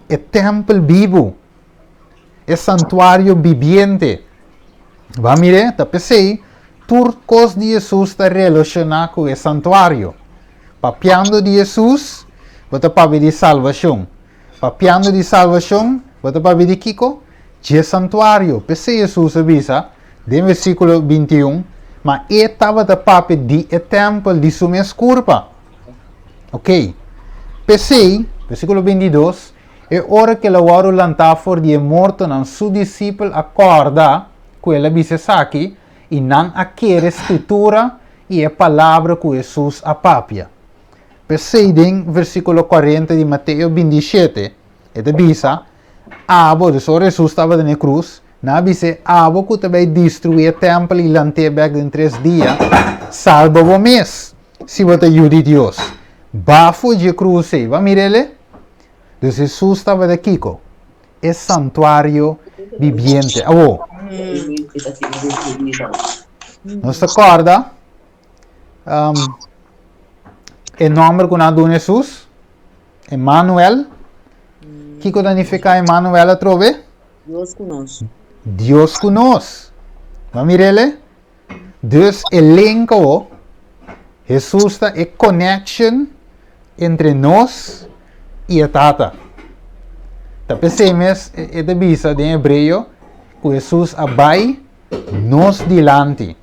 A: É templo vivo. É santuário viviente. Vamos ver, tá pensei, turcos de Jesus está relacionado com o santuário. Papiando de Jesus, você papo de salvação. Papiando de salvação, você papo de Kiko, de santuário. Pensei Jesus avisa, de versículo 21, mas ele estava de papo de templo de sua culpa. Ok? Pensei, versículo 22, é hora que ele vai lançar for de morto, não seu discípulo acorda, que ele disse aqui, e não aquela escritura e a palavra que Jesus apapia. Pensei em versículo 40 de Mateus 27, ele diz, abo, de só Jesus estava na cruz, na dice, abo que também destruir o templo e lanter em 3 dias, salva o mês, se você ajuda Deus. Bafo de cruz, vamos ver ele? De Jesus estava aqui, é santuário viviente. Não se acorda? O nome que nós damos Jesus? Emmanuel. O que significa Emmanuel a trove?
B: Deus conosco.
A: Deus conosco. Vamos ver ele? Deus elenco. Jesus está em connection entre nós e a Tata. Tá pensemos, é da bisa em hebreu, que Jesus abai nos dilante.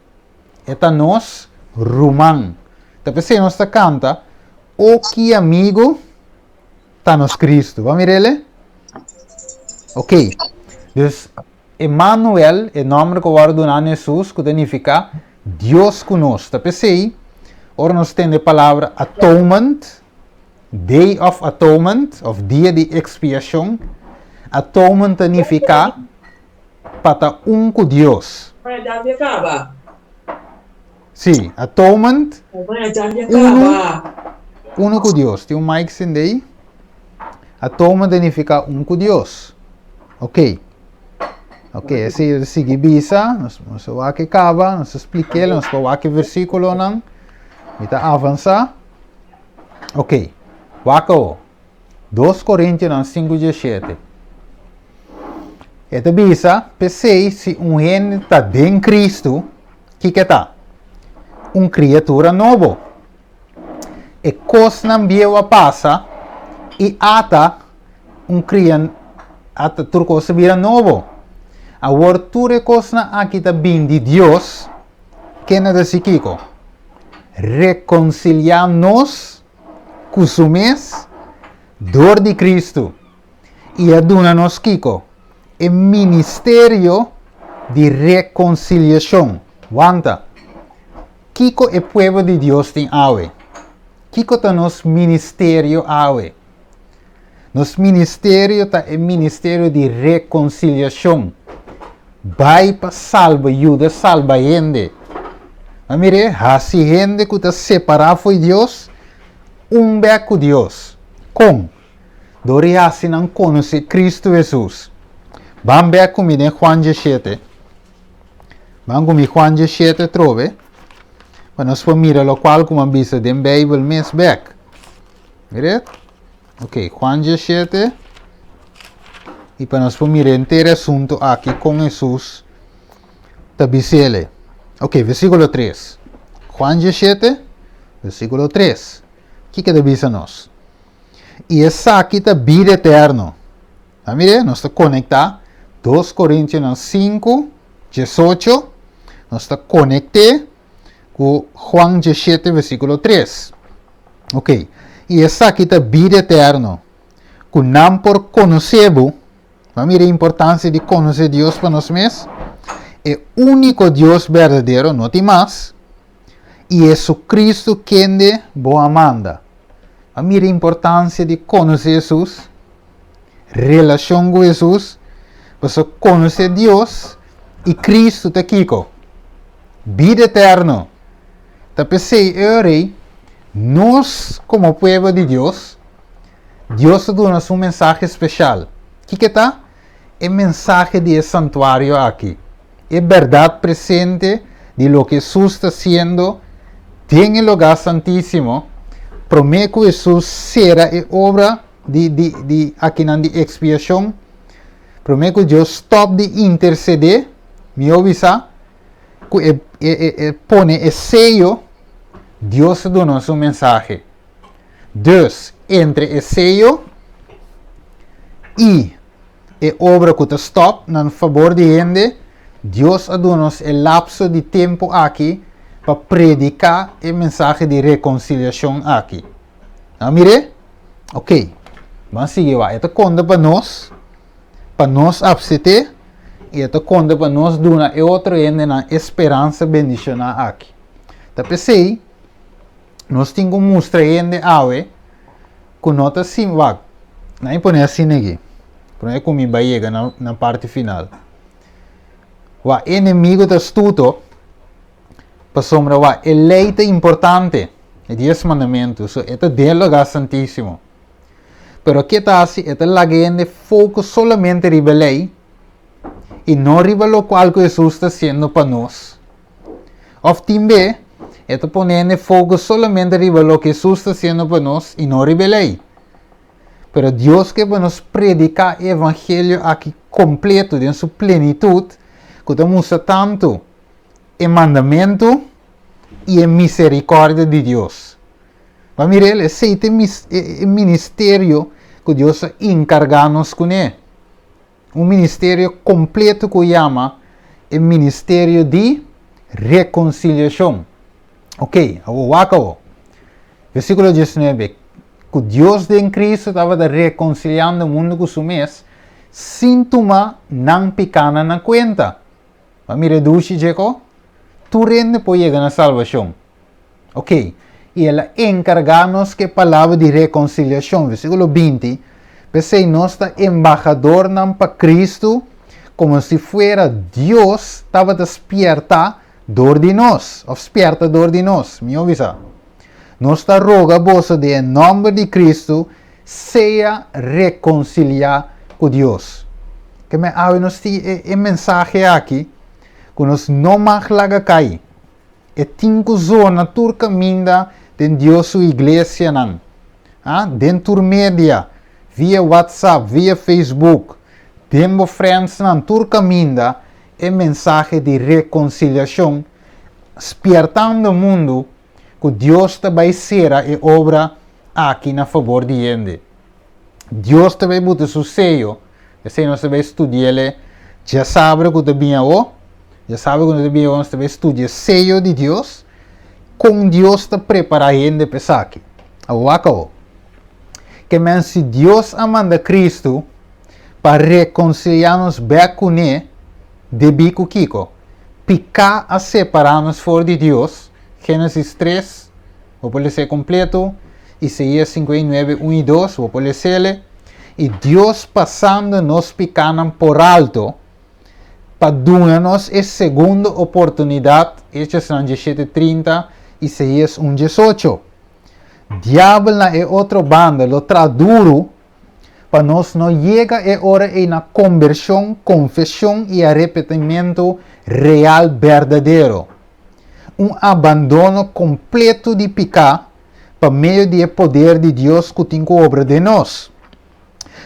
A: Eta nos rumang. Tá pensemos, esta canta, o que amigo está nos Cristo. Vamos ver ele? Ok. Dus, Emmanuel, o nome que eu vou dar a Jesus, que significa Deus conosco. Tá pensei? Ora nós temos a palavra atonement, Day of Atonement, of dia de expiação. Atonement significa para com Deus. Sim, atonement, uno com Deus. Tem mic sem daí? Atonement significa com Deus. Ok. Ok, assim, sigue bisa, nós vamos que acaba, nós expliquei, nós vamos que versículo não. Kita avançar. Ok. Wako. 2 Coríntios 5:17. Esta bisa, pensei se gente está em Cristo, que está? Criatura novo. E coisa não viu passa, e ata ata turco se vira novo. A wortura coisa aqui está bem de Deus, que não é Kiko. Reconciliar-nos com o mês dor de Cristo e aduna-nos Kiko é ministério de reconciliação. Wanta Kiko é povo de Deus tem awe. Kiko está nos ministério awe. Nos ministério está é ministério de reconciliação. vai para salva, ajuda, salva gente. Mas mire, assim gente que está separada foi Deus, vez com Deus. Como? Dori assim não conhece Cristo Jesus. Vamos ver comigo em Juan 17. Vamos comigo Juan 17, trove. Para nós mirar o qual como vista da Bíblia mês back. Mire? Ok, Juan 17. E para nós mirar inteiro assunto aqui com Jesus. Tabicele. Ok, versículo 3. Juan 17, versículo 3. O que diz a nós? E essa aqui está vida eterno. Ah, mire, nós está conectado. 2 Coríntios 5, 18. Nós está conectado com Juan 17, versículo 3. Ok. E essa aqui está vida eterno. Que não por conhecê-lo. Ah, mire a importância de conhecer Deus para nós mesmos. É o único Deus verdadeiro, não tem mais. E é Cristo quem boa manda. A minha importância de conhecer Jesus, relação com Jesus, você conhecer Deus e Cristo está aqui. Vida eterna. Tá pensei, nós como povo de Deus, Deus dá-nos um mensagem especial. O que está? É mensagem de santuário aqui. É verdade presente de lo que Jesus está haciendo tem o lugar santíssimo. Promete que Jesus será a obra de aqui na expiação. Promete que Deus stop de interceder. Me avisa que põe o sello. Deus dá-nos um mensagem. Dus, entre o sello e a obra que está stop na favor de gente, Deus dá-nos o lapso de tempo aqui para predicar a mensagem de reconciliação aqui. Ah, mire? Ok. Vamos seguir. Esta conta para nós abster, e esta conta para nós dar a outra gente na esperança bendição aqui. Tá pensei, nós temos que mostrar gente que nota assim, não põe assim aqui. Põe como vai chegar na parte final. O inimigo da astuto, para sombra, a lei é importante, é 10 mandamentos, é o lugar santíssimo. Pero que está assim, é la gente foca solamente na lei, e não riba lo qual que Jesus está sendo para nós. Ou também, é ponendo foco solamente riba lo que Jesus está sendo para nós, e não riba lei. Pero Deus que vai nos predicar o evangelho aqui completo, em sua plenitude, que te mostra tanto o mandamento e a misericórdia de Deus. Mas mire, esse é o ministério que Deus encarga-nos com ele. Um ministério completo que chama o ministério de reconciliação. Ok, acabou. Versículo 19. Que Deus em Cristo estava reconciliando o mundo com o mês, sem tomar não picana na conta. Mas mire, duche, Jeco, tu rende para chegar na salvação. Ok, e ela encarga-nos que a palavra de reconciliação, versículo 20, pensei, nós está embajador para Cristo, como se fuera Deus estava despertador de nós, ou despertador de nós, me avisa. Nós está roga a de em nome de Cristo, seja reconciliar com Deus. Que me há nos a mensagem aqui, que nós não mais laga cair. E cinco zonas turca minda de Deus sua igreja nan. Dentro média, via WhatsApp, via Facebook, dentro friends nan turca minda, é mensagem de reconciliação, despertando o mundo que Deus também será a obra aqui na favor de gente. Deus também botar seu sello, se nós também estudar, já sabe que também já sabe que nós também estudar sello de Deus, com Deus está preparando a gente para isso aqui. Acabou. Que men se Deus manda Cristo para reconciliar-nos bem com ele, de bico kiko, picar a separar-nos fora de Deus, Gênesis 3, vou ser completo, Isaías 59, 1 e 2, vou ser, e Deus passando nos picando por alto, para darnos a segunda oportunidade. Hechos 17:30, Isaías 1:18. Diabo na outra banda, lo traduro, para nós não chega a hora e na conversão, confissão e arrependimento real, verdadeiro. Abandono completo de pecado, para meio do poder de Deus que tem obra de nós.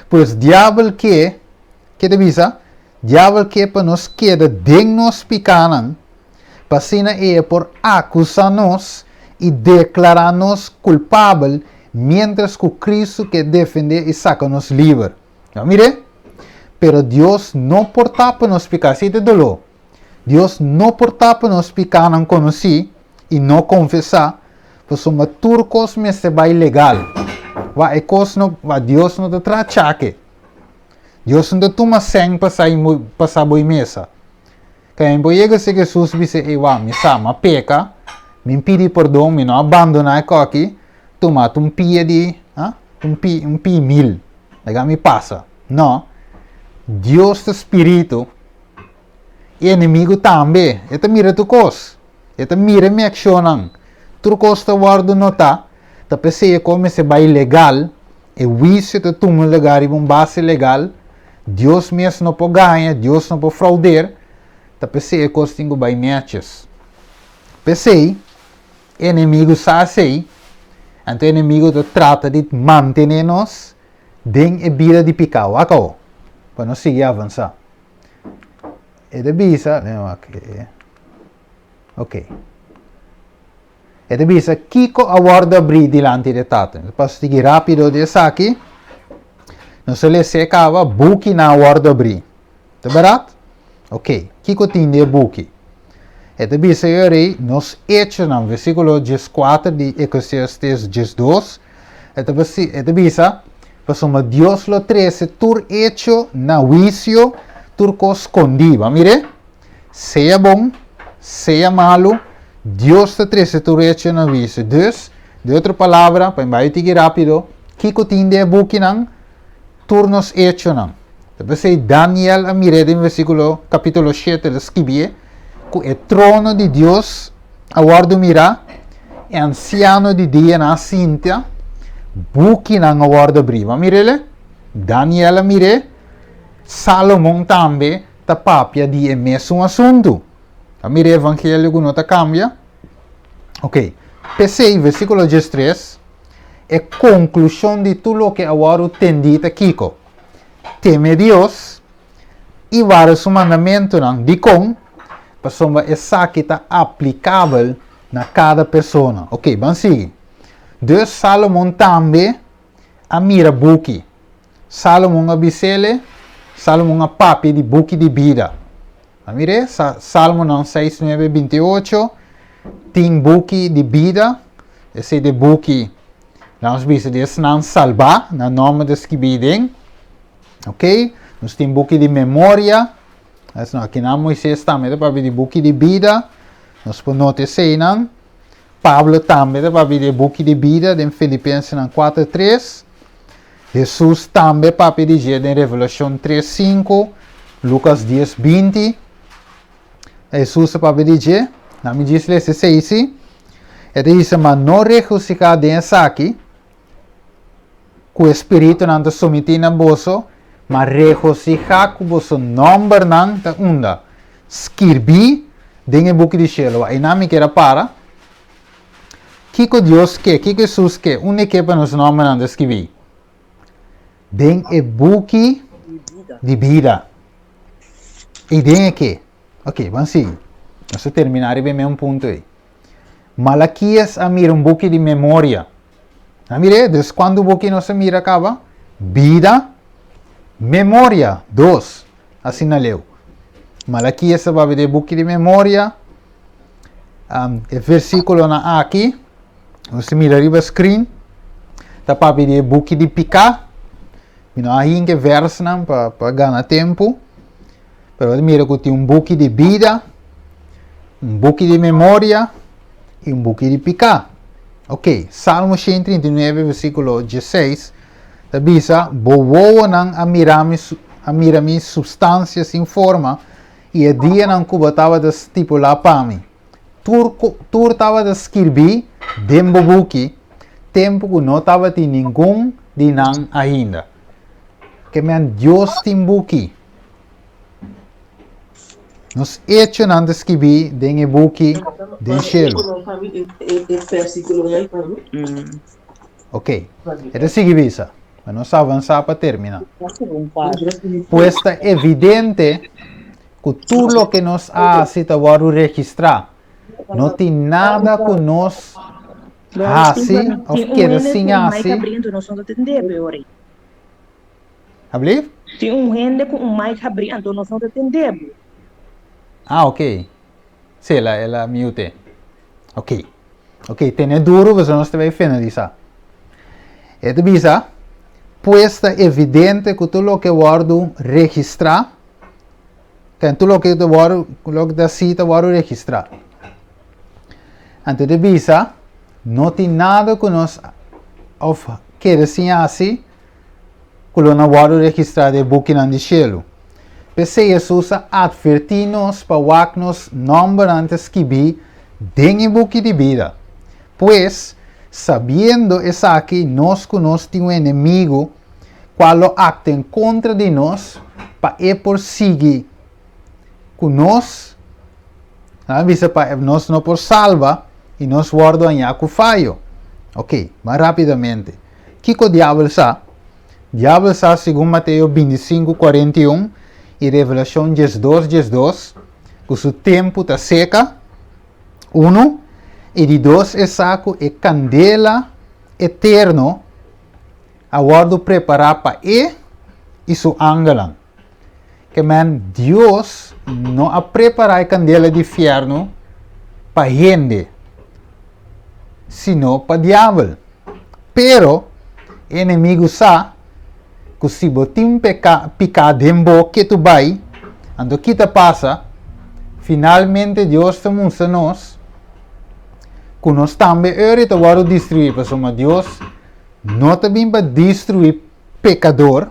A: Pois diabo que te avisa, diabo que para nós queda de nós pecados, para sina por acusar-nos e declarar-nos culpável, mientras que Cristo que defende e saca-nos livre. Mire, pero Deus não porta para nos pecar, se te dolor. Deus não porta para nos pecar não conhecer e não confessar, pois somos turcos, mas se vai legal. Vai Deus não te trachaque. Deus não te toma sangue para passar boa mesa. Quem chega se Jesus disse, me sama peca, me pede perdão, me não abandona aqui, toma um pia de, um pia mil, daí me passa. Não, Deus é Espírito, e inimigo também, eta mira tu cos, eta mira me action, tu cos ta guardo nota, ta pensei como se vai legal, e vício ta toma lugar e base legal, Deus mesmo não pode ganhar, Deus não pode fraudar, ta pensei que os tingo vai matches. Pensei, inimigo sabe, então o inimigo trata de manter-nos dentro da vida de pecado, acabou, para não seguir avançar. E devisa, ok. E devisa, Kiko aguarda abrir diante de tato. Para seguir rápido desse aqui, não se lhe secava, buki na aguarda abrir. Tá barato? Ok. Kiko tinha buki. E devisa, nos hechos, no versículo 14 de Eclesiastes 12, e devisa, para Deus lo trece, tur hecho na juicio, turco escondido. Mire, seja bom, seja malo, Deus te trece tu hecho na juicio. Dus, de outra palavra, para embaixo rápido, Kiko tinde buki nang, turnos hecho nang. Depois Daniel, mire, em versículo, capítulo 7, escreve, que o trono de Deus, aguardo mira, e anciano de dia na Cíntia, buki nang aguardo briva. Mire, Daniel, mire, Salomão também está papia de mesmo assunto. A mire evangelho que não cambia. Ok. PC, versículo 13, é conclusão de tudo o que agora tendita Kiko. Teme Deus e vários mandamentos de com, para essa que está aplicável na cada pessoa. Ok, vamos seguir. Deus Salomão também a mira buki. Salomão a bisele, Salmo a papi de buki de vida. Mire, Salmo 6, 9, 28, tem buki de vida, esse de buki, nós vimos não salvar, no nome dos que bidem, ok? Nós temos buki de memória, aqui na Moisés também, para de buki de vida, nós podemos notar, Pablo também, para de buki de vida, em Filipenses 4, 3, Jesus também para pedir em Revelação 3:5, Lucas 10:20. Jesus para pedir, não me diz esse 6. Ele diz, mas não regocijar dessa aqui, que o Espírito não está submetido a você, mas regocijar com você nome não está onda. Escrevi dentro do book de Shelo, e não me quer para. Que Deus quer, que Jesus quer, onde quer para nos nomes não escrever. Den é buki de vida. E den é que? Ok, vamos seguir. Vamos terminar e ver um ponto aí. Malaquias a mira buki de memória. A mire, desde quando o buki não se mira acaba? Vida, memória. 2. Assim na leu. Malaquias vai ver buki de memória. O versículo na aqui. Você mira riba screen. Tá para ver buki de picar. Não há que verso para ganhar tempo. Pero mira que tem buki de vida, buki de memória e buki de picar. Ok, Salmo 139, versículo 16. Diz, boa não a mirami substâncias em forma E a dia não Cuba estava de estipular para mim. Tur estava de escrever dentro do buque, tempo que não estava de nenhum de não ainda. Que men Deus tem buque. Nos hecho não de escrever dentro do buque, dentro do cielo. Ok. É seguir isso. Mas nós avançar para terminar. Pues está evidente que tudo o que nos hace está registrar. Não tem nada que nós hace ou quer assim hace. Habli?
C: Tem gente com mic abrindo, nós não entendemos.
A: Ah, ok. Sim, ela mute. Ok. Ok, tem duro, mas nós também finalizar. É de bisa, pues está evidente que tudo o que guardo registrar, que tudo o que guardo, o que da cita guardo registrar. Antes de bisa, não tem nada que nós quer assim assim, que não guardo registrar de book de cielo. Pensei Jesus advertir-nos para que nos número antes que vi dentro do book de vida. Pues, sabendo isso aqui, nós conhecemos um inimigo qual acta em contra de nós para perseguir conosco, para nós não por salva e nós guarda em com falho. Ok, mais rapidamente. O que o diabo está? O diabo está segundo Mateus 25, 41 e Revelação 12, que o seu tempo está seca. 1. E de 2 é saco e candela eterno aguardo preparar para e seu angelan. Que man Deus não a preparar a candela de inferno para gente, sino para diabo. Pero inimigo sa que se botim picar dembo que tu vai, ando que te passa, finalmente Deus te mostra nós que nós também te vamos destruir, mas Deus não te vem para destruir pecador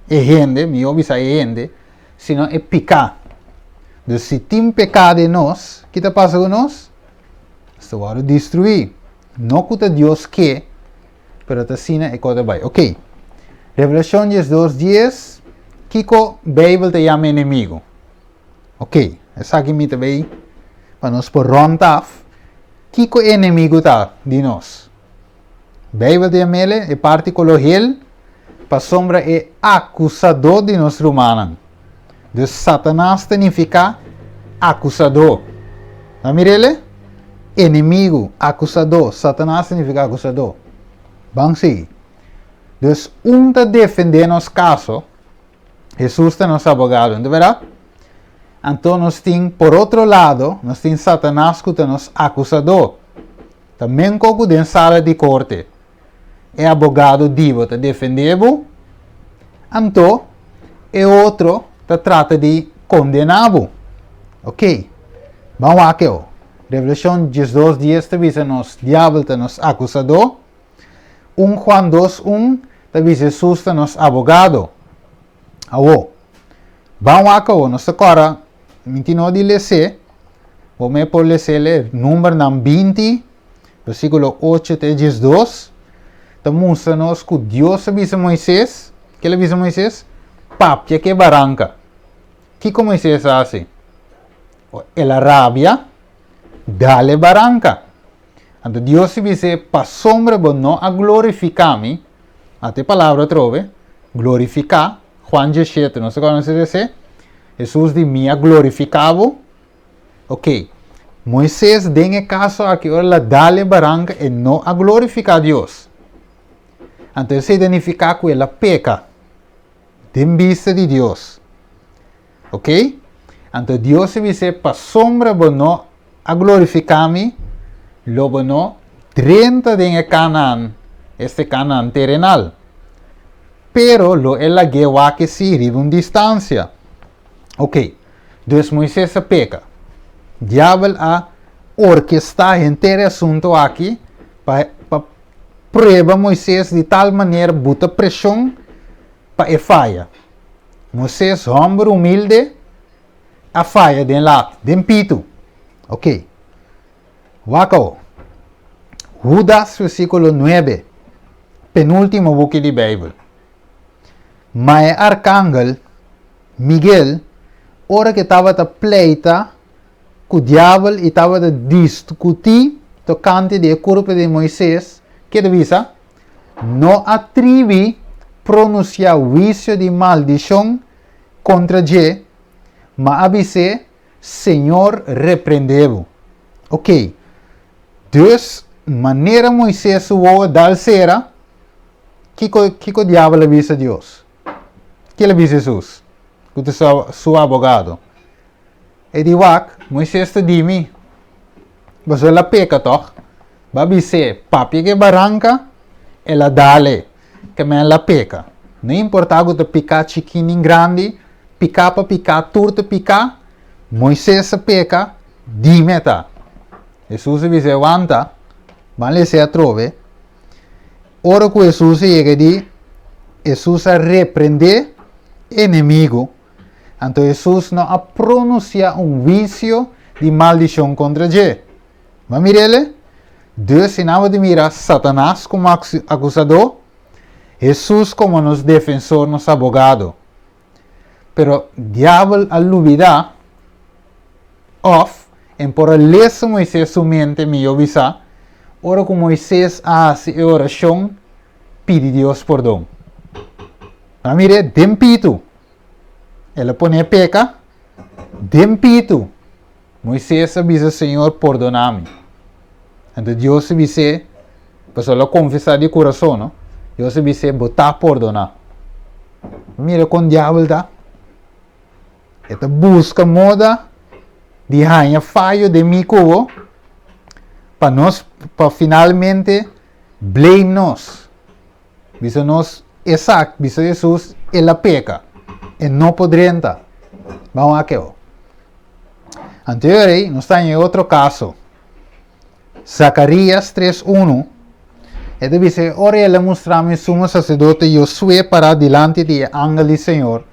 A: e gente, me ouve essa gente, sino é picar. Então, se tem pecado em nós, o que te passa com nós? Te vamos destruir. Não que Deus quer, mas te ensina e que vai. Ok. Revelação 12:10, que a Bíblia te chama inimigo. Ok. Essa aqui me também, para nós por ronda, que o inimigo está de nós. Bíblia de Amele é particular para sombra é acusador de nós humanos. De Satanás significa acusador. Não mirele? Inimigo, acusador. Satanás significa acusador. Vamos seguir. Então, está defendendo nos caso, Jesus é nosso abogado, não é verdade? Então, nós temos, por outro lado, nós temos Satanás que é nosso acusador. Também como dentro da sala de corte. É advogado divo, te defendeu. Então, é outro que trata de condená-lo. Ok? Vamos aqui. Revelação 12:10 te avisa nos, diabo é nosso acusador. 1 Juan 2:1 te avisa Jesus é nosso abogado. Vamos aqui, nós agora, 29 de lecer, vamos por lecer número 20, versículo 8 até 12, te mostra-nos que Deus avisa Moisés, que ele avisa Moisés, papia que barranca. Que como Moisés faz? Ela rabia, dale barranca. Então Deus avisa, para sombra, não a glorificar-me, até palavra trove, glorificar, Juan 17, não sei como se diz, Jesus de mim glorificado. Ok. Moisés, em caso aqui, ela dá-lhe barranca e não a glorificar a Deus. Então, se identificar com ela peca, em vista de Deus. Ok? Então, Deus se diz, para sombra, não a glorificar-me, logo não, 30 de Canaã, este Canaã terrenal. Pero, lo ela guewa que se riba uma distância. Ok, então Moisés peca. Diabo a orquestar inteiro assunto aqui para provar Moisés de tal maneira bota pressão para falha. Moisés, homem humilde, a faia den lat, den pito. Ok. Wako. Judas, versículo 9. Penúltimo book de Bijbel. Mas arcángel Miguel, ora que estava a pleita com o diabo e estava a discutir tocante de corpo de Moisés, que devisa não atreve pronunciar juízo de maldição contra Je, mas avise, Senhor repreendeu. Ok. Dus, maneira Moisés o dar será, que o diabo avisa Deus? Que ele avisa Jesus? Que é seu abogado. E diz, Moisés te disse, mas ela peca toch? Babise, papi que barranca, ela dale, que me ela peca. Não importa que te picar chiquinho grande, picar para picar, turto picar, Moisés peca, dime tá. Jesus dice, aguanta, vale se trove. Ora que Jesus chega de, Jesus a repreender inimigo. Então Jesus não a pronuncia vício de maldição contra Je. Mas mirele, Deus se não de mirar Satanás como acusador, Jesus como nosso defensor, nosso abogado. Pero diabo a duvida, off, em por lesa Moisés su mente me avisa, ora que Moisés hace oração, pede Deus perdão. Mas mire, dempito. Ela põe peca, dempito. Moisés avisa, Senhor, perdona-me. Então Deus dice, para ela confessar de coração, não? Deus dice, botar perdonar. Mira com o diabo tá. Ela busca moda de ganhar falho de mim para nós, para finalmente blame nós. Bisa nós, exato, bisa Jesus, ela peca. E não podrenta. Vamos aqui. Anterior, nós temos outro caso. Zacarias 3:1. Ele diz, ora ele mostrou-me sumo sacerdote Josué para delante de ángel do Senhor.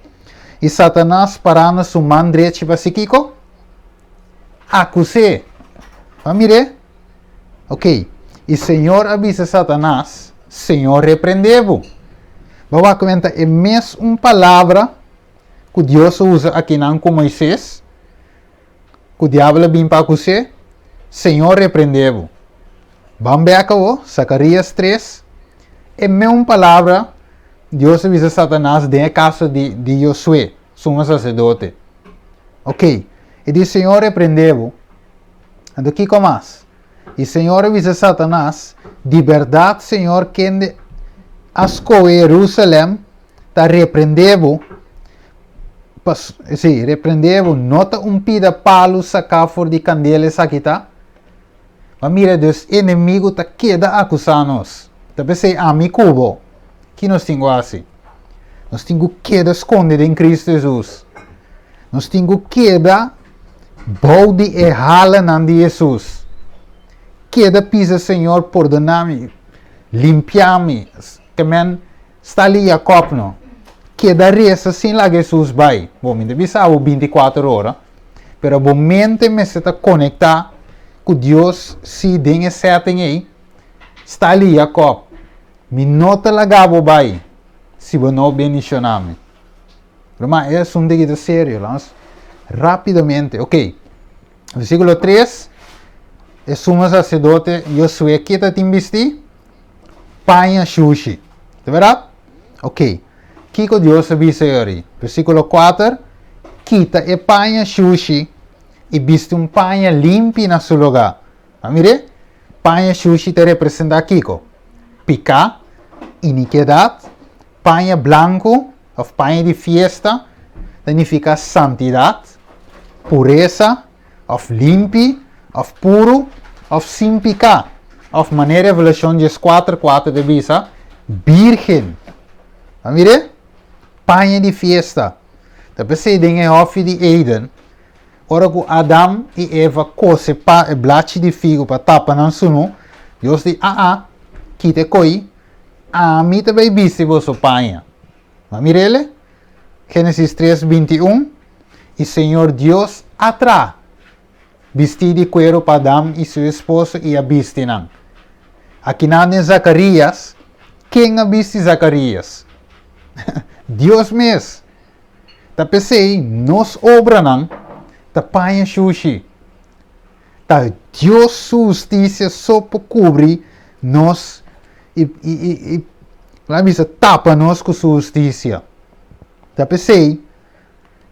A: E Satanás parando su mão direita para Siquico. Acusé. Mire? Ok. E Senhor avisa Satanás, Senhor repreendeu. Vamos comentar, é mesmo palavra que Deus usa aqui não com Moisés, que o diabo vem para acusar, Senhor repreendeu. Vamos ver aqui, Zacarias 3, é mesmo palavra, Deus avisa Satanás no caso de Josué, sumo sacerdote. Ok. E diz, Senhor repreendeu. Então, o que mais? E Senhor avisa Satanás, de verdade, Senhor, quem ascou Jerusalém, está repreendeu. Sim, repreendeu, nota pida palo, sacar fora de candelas aqui, tá? Mas mira, Deus, inimigo está queda acusando-nos. Tá pensando, amigo cubo, que nós temos assim? Nós temos queda escondida em Cristo Jesus. Nós temos queda bode e rala de Jesus. Queda pisa, Senhor, perdona-me, limpia-me, que men está ali a copo, queda reza sem lá Jesus vai. Bom, me deve saber 24 horas, pero bom mente me se está conectar com Deus se tem setting aí, está ali a copo. Me nota lá gabo vai, se você não bendicionar-me. Mas é um de sério, rapidamente, ok. Versículo 3, o sumo sacerdote Josué quita te investir, panha sushi. De verdade? Ok. Que Deus avisa aí? Versículo 4, quita e panha sushi e viste panha limpo na seu lugar. Mire, panha sushi te representa Kiko. Pica, iniquidade, panha branco, ou panha de fiesta, significa santidade, pureza, of limpi, of puro, of sem picar, of maneira Revelação 4:4 de visa, virgem. Mire? Panha de fiesta. Depois se tem off de Eden. Ora que Adam e Eva cose pa blate de figo para tapar na suno, Deus diz, quite coi, mim também viste vosso panha. Mas mirele, Gênesis 3:21, e Senhor Deus atrás. Vesti de cuero para Adão e seu esposo e a vistinan. Aqui na Zacarias, quem a viste Zacarias? Deus mesmo. Ta pensei, nos obra não, ta panha sushi. Ta Deus sua justiça só para cobrir nós e lá visa tapa nós com sua justiça. Ta pensei,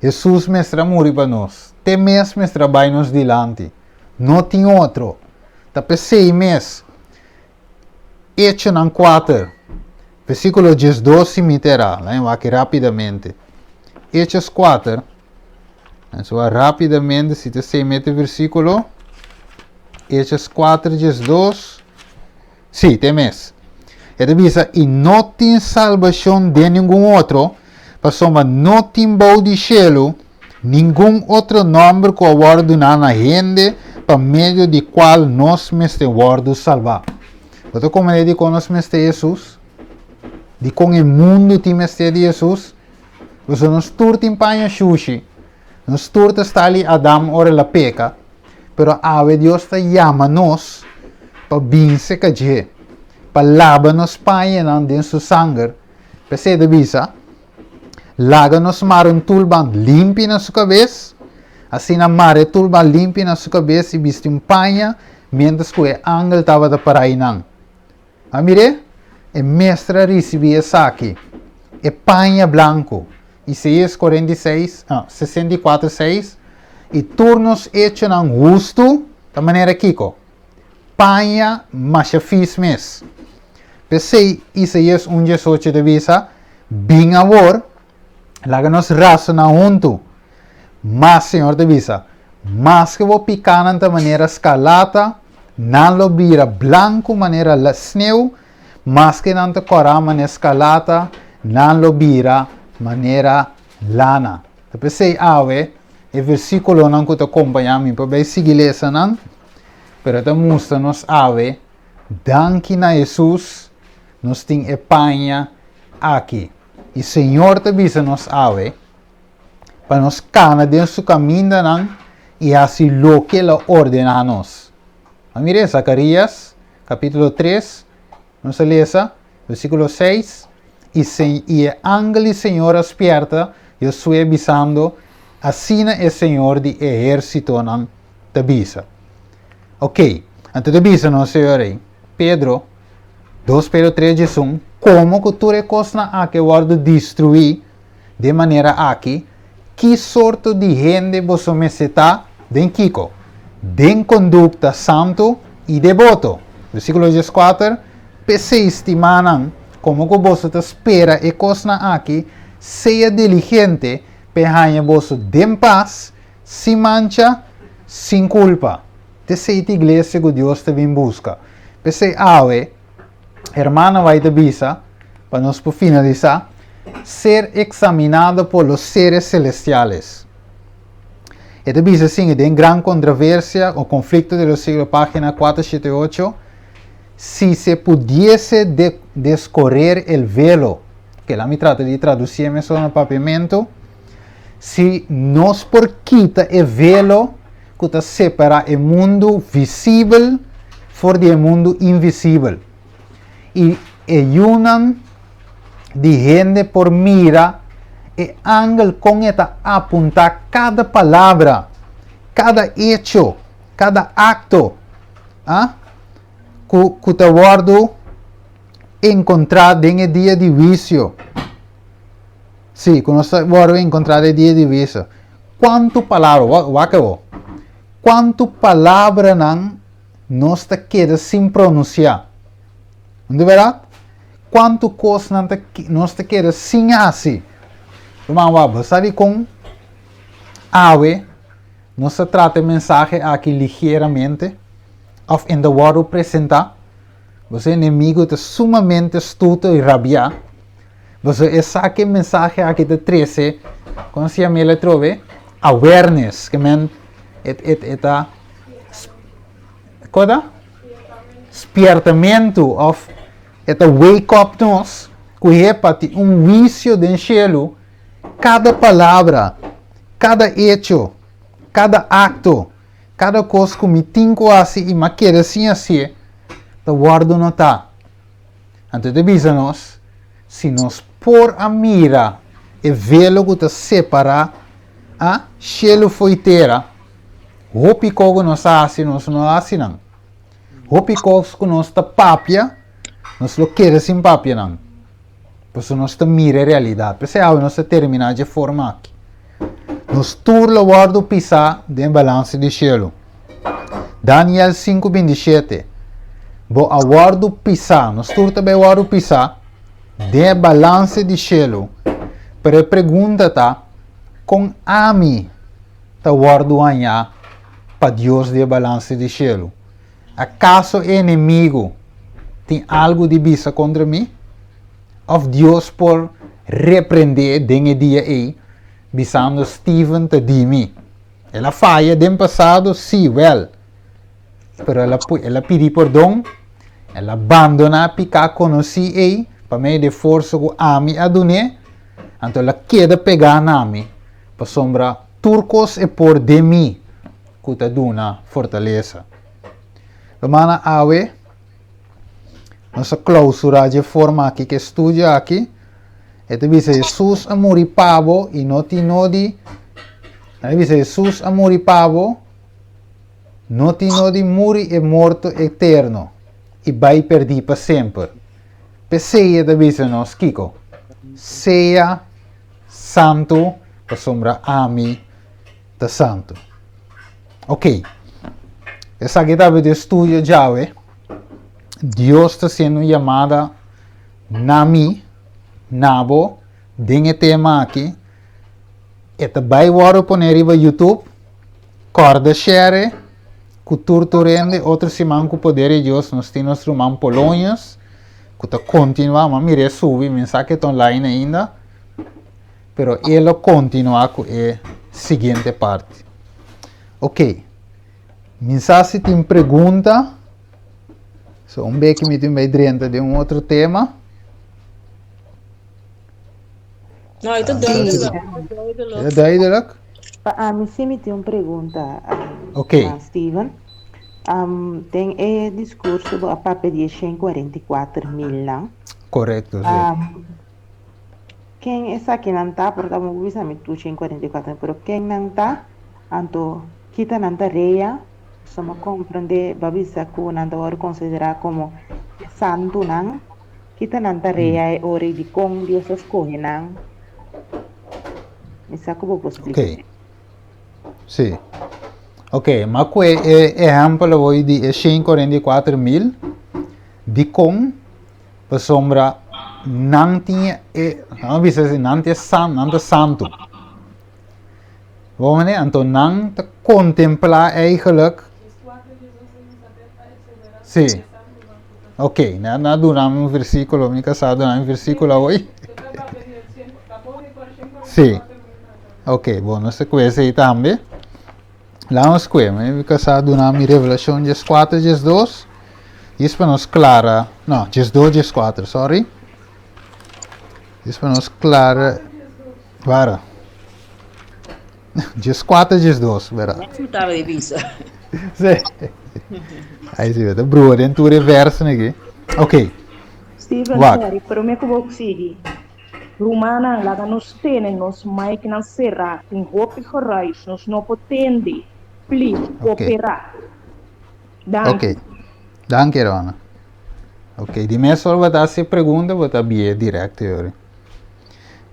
A: Jesus mestra morre para nós. Tem mesmo trabalho nos dilante. Não tem outro. Ta pensei mesmo. Hechos 4, versículo 12 me terá. Lá eu aqui rapidamente. Hechos 4. Então, rapidamente, se você mete o versículo. Hechos 4, 12. Sim, tem mesmo. Ele diz, e não tem salvação de nenhum outro, passou não tem bom de cielo, nenhum outro nome que o guardo na gente, por meio de qual nós me guardo salvar. Então, como ele diz, nós me Jesus, de com o mundo tem me de Jesus, você nos turta em panha sushi, nos turta está ali Adam ora la peca, pero ave Deus te chama nós para vencer que para lavar nos panha dentro do sangue, para ser de visa, laga nos mar um turban limpo na sua cabeça, assim na mar é turban limpo na sua cabeça e viste um panha, mientras que o ángel estava de parainang. A mire, é mestra recebia aqui, é panha branco. Isaías 64, 6, e turnos hechos ng justo, da maneira Kiko, panha machafis mes. Pensei, Isaías 1:18 de visa, bem avor, laga nos raça na junto, mas Senhor de visa, mas que vou picar da maneira escalata, não lo vira branco maneira sneu, mas que não te corá maneira escalata, não lo vira maneira lana. Eu pensei, o versículo não que te acompanha mim, para bem seguir essa não, pero te mostra nos danke na Jesus, nos tem epanha aqui. E Senhor te visa nos para nos cana dentro do caminho não, e assim lo que ele ordena a nós. Mire, Zacarias, capítulo 3, nos lesa, versículo 6, e o ángel do Senhor aspierta, eu estou avisando, assim é o Senhor de exército não te avisa. Ok, antes de avisa, não Senhor, Pedro, 2 Pedro 3, 1, como que tu recosna a que guardo destruir, de maneira aqui, que sorte de gente você me está, den Kiko, den conduta santo e devoto. Versículo 4, pese estimanan, como que você te espera e cosna aqui, seja diligente, pehanha você den paz, sem mancha, sem culpa. Dessa igreja que Deus te vem busca. Pese hermana vai te visa, para nós por finalizar, ser examinado por los seres celestiales. Esta visa sigue de gran controversia o conflicto de los siglos, página 478, si se pudiese descorrer el velo, que la me trata de traducir eso en el papamento, si nos por quita el velo que te separa el mundo visible del mundo invisible. Y ayunan de gente por mira e ángel con esta apunta cada palabra, cada hecho, cada acto que te guardo encontrar en el día de juicio. Sí, que nos guardo encontrar el día de juicio. ¿Cuánto palabra, cuánto palabra nos te queda sin pronunciar? ¿De verdad? Quanto coisa nós te queda sem assim. Vamos sabe com nós trata mensagem aqui ligeiramente, of in the word apresentar. Você inimigo está sumamente astuto e rabia. Você saque mensagem aqui de 13, como se chama ele trove? Awareness, que men eta coda? Spiertamento of eta wake up nós, que é para um vício do cielo, cada palavra, cada hecho, cada acto, cada coisa que me tinco assim e me queda assim, da guardo não tá. Então, avisa-nos, se nós por a mira e velo que te separa, a chelo foi terra, hopi kogo nós assim, nós não assim não. Hopi kogo que nós ta papia, nós lo queda sem papia não. Por isso nós ta mira a realidade. Por isso nós terminar de forma aqui. Nós turlo guardo pisar de balança de chelo. Daniel 5:27. Bo aguardo pisar, nós turta bem guardo pisar de balança de chelo. Para pergunta tá, com ami tá guardo anha para Deus de balança de chelo. Acaso o inimigo tem algo de bisa contra mim? Of Deus por repreender dengue dia aí, bisando Steven te dimi. Ela falha do passado, sim, well. Pero ela pedi perdão, ela abandona picar conheci aí, para meio de força que ami adune, então ela queda pegar na mi, para sombra turcos e por de mim, que te duna fortaleza. Romana awe, nossa clausura de forma aqui que estudia aqui, e te diz Jesus amori pavo e noti nodi, e diz Jesus amori pavo, noti nodi muri e morto eterno, e vai perdi para sempre. Peseia te diz nos Kiko, seja santo, para sombra ami de santo. Ok, essa aqui estava de estudio já, Deus está sendo chamada nami, nabo, dengue tema aqui. E também vou pôr no YouTube, corda share, cultura torrente, outro semana com o poder de Deus, nós temos irmãos polônios, que está continua, mas mire subir, mensagem está online ainda, pero ele continua com a seguinte parte. Ok, mensagem tem pergunta. So, beetje met u meedrinken de outro tema.
B: Não, itu duidelijk.
A: É duidelijk?
D: Sim, tem uma pergunta,
A: Ok.
D: Steven. Tem discurso do APAP de 144 mil lá.
A: Correto, sim.
D: Quem é essa que não está, porque estamos visando tu 144, mas quem não está, então, kita não está reia, só me compreende, babisa que não está considerar como santo não, kita não está reia é hora de com Deus escolhe não. Isso é que eu vou explicar.
A: Ok. Sim. Ok, mas que é exemplo hoje de 144 mil de com para sombra não tinha não bisa assim não tinha santo. Vamos né? Então não te contemplar eigenlijk. Sim. Ok, na duramos um versículo, me casado um versículo hoje. Sim. Ok, bom, nós conhecemos aí também. Lá nós conhecemos, me casado na minha revelação 4, 2. Isso para nós clara, não, 2, 4, sorry. Isso para nós clara, para. 4, 2, verá.
B: Não estava de visa.
A: Sim. Aí você vê, bro, dentro do reverso, né? Ok.
C: Steven,
A: Wag.
C: sorry, pero me que vou conseguir. Rumana, lá nos tenen, nos mais que não será, em roupa e corrais, nos não potende, please, cooperar.
A: Ok. Dank je, Rona. Ok, die mensen wat als je pergunta, wat heb je direct hoor.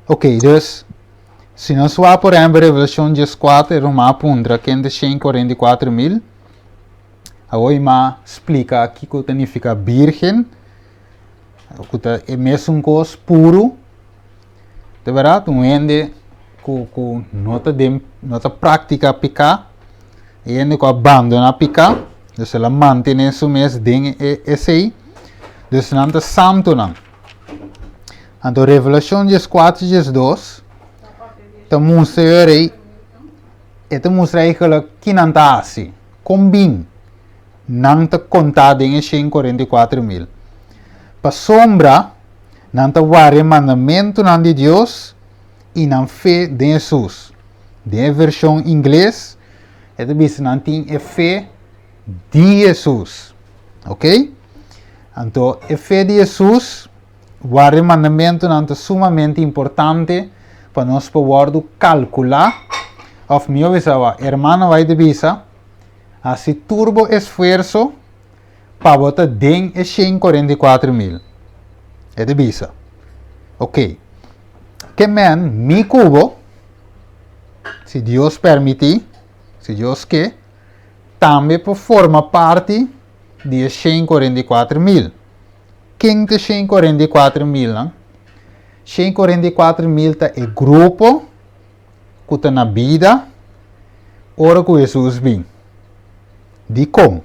A: Ok, dus, se nós vamos por exemplo, Revelação 4, Roma puntra, que é 144 mil, agora eu explica aqui o que significa virgem, o que é mesmo coisa puro, de verdade, ende com nota prática picar, e ende com abandona picar, dus ela mantém isso mesmo ding esse aí, dus não está santo não. Então, Revelação 4, 2, te mostra aí, e te mostra aí que não está assim, combina, não está contado em 144 mil. Para sombra, não está vários mandamentos de Deus e não fé de Jesus. de versão inglês, é de bisa não tem a fé de Jesus, ok? Então, a fé de Jesus, o mandamento não é sumamente importante para nós poder calcular, of meu visava, hermano vai de bisa, assim turbo esforço para botar den e 144.000. É de bisa. Ok. Que men, mi cubo, se Deus permitir, se Deus quer, também forma parte de 144.000. Quem te 144.000, né? 144.000 é grupo que está na vida, ora que Jesus vem. De como?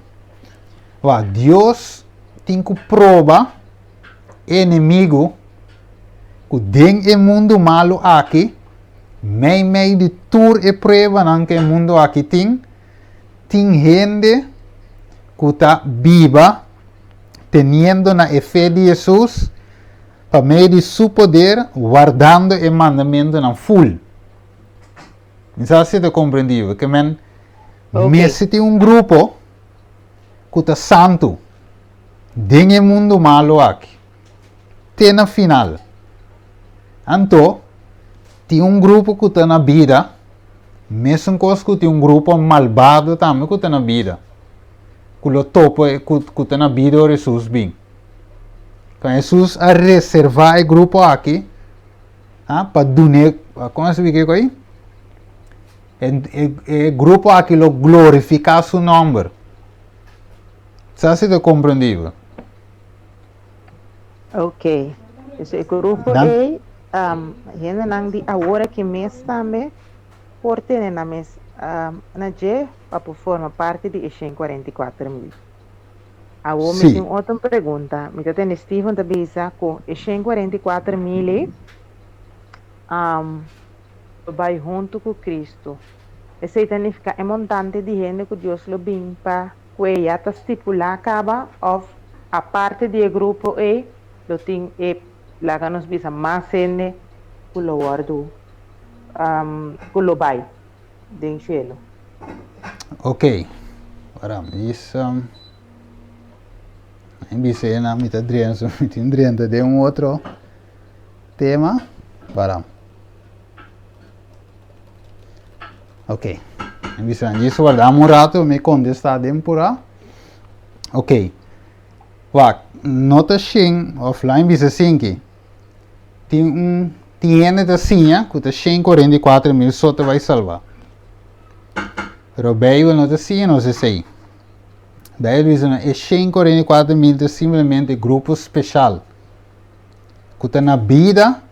A: Deus tem que provar inimigo que tem o mundo malo aqui, meio de tur e prova que o mundo aqui tem gente que está viva, tendo na fé de Jesus, para meio de seu poder, guardando o mandamento na full. Não sei se compreendido, que men, se tem grupo que está santo, tem o mundo malo aqui, tem na final. Então, tem grupo que está na vida, mesmo que tem grupo malvado também que está na vida. Que o topo que está na vida de Jesus bem. Então, Jesus a reservar o grupo aqui, para donar, como se diz aí? O grupo aqui lo glorificar seu nome. Está sendo compreendido?
D: Ok. Esse grupo é gente não de agora que mês também por ter na mês na G para formar parte de 144.000. Agora me tem outra pergunta. Me tem Steven da bisa com 144.000 vai junto com Cristo. Isso significa é montante de gente que Deus lo bimpa que já está estipulado acaba of a parte do grupo e lo tem e lá que nos bisa mais gente que lo guardo que lo vai de cielo.
A: Ok. Agora, isso em bisa na mitad driento de outro tema. Para. Ok. Em bisa isso guardamos um rato me contestar tempura. Ok. Nota 5 offline bisa 5. Tiene da sinha que tá 144.000 só te vai salvar. Pero Bíblia não te sinha não se sei. Daí ele diz é 144.000 é simplesmente grupo especial. Que tá na vida,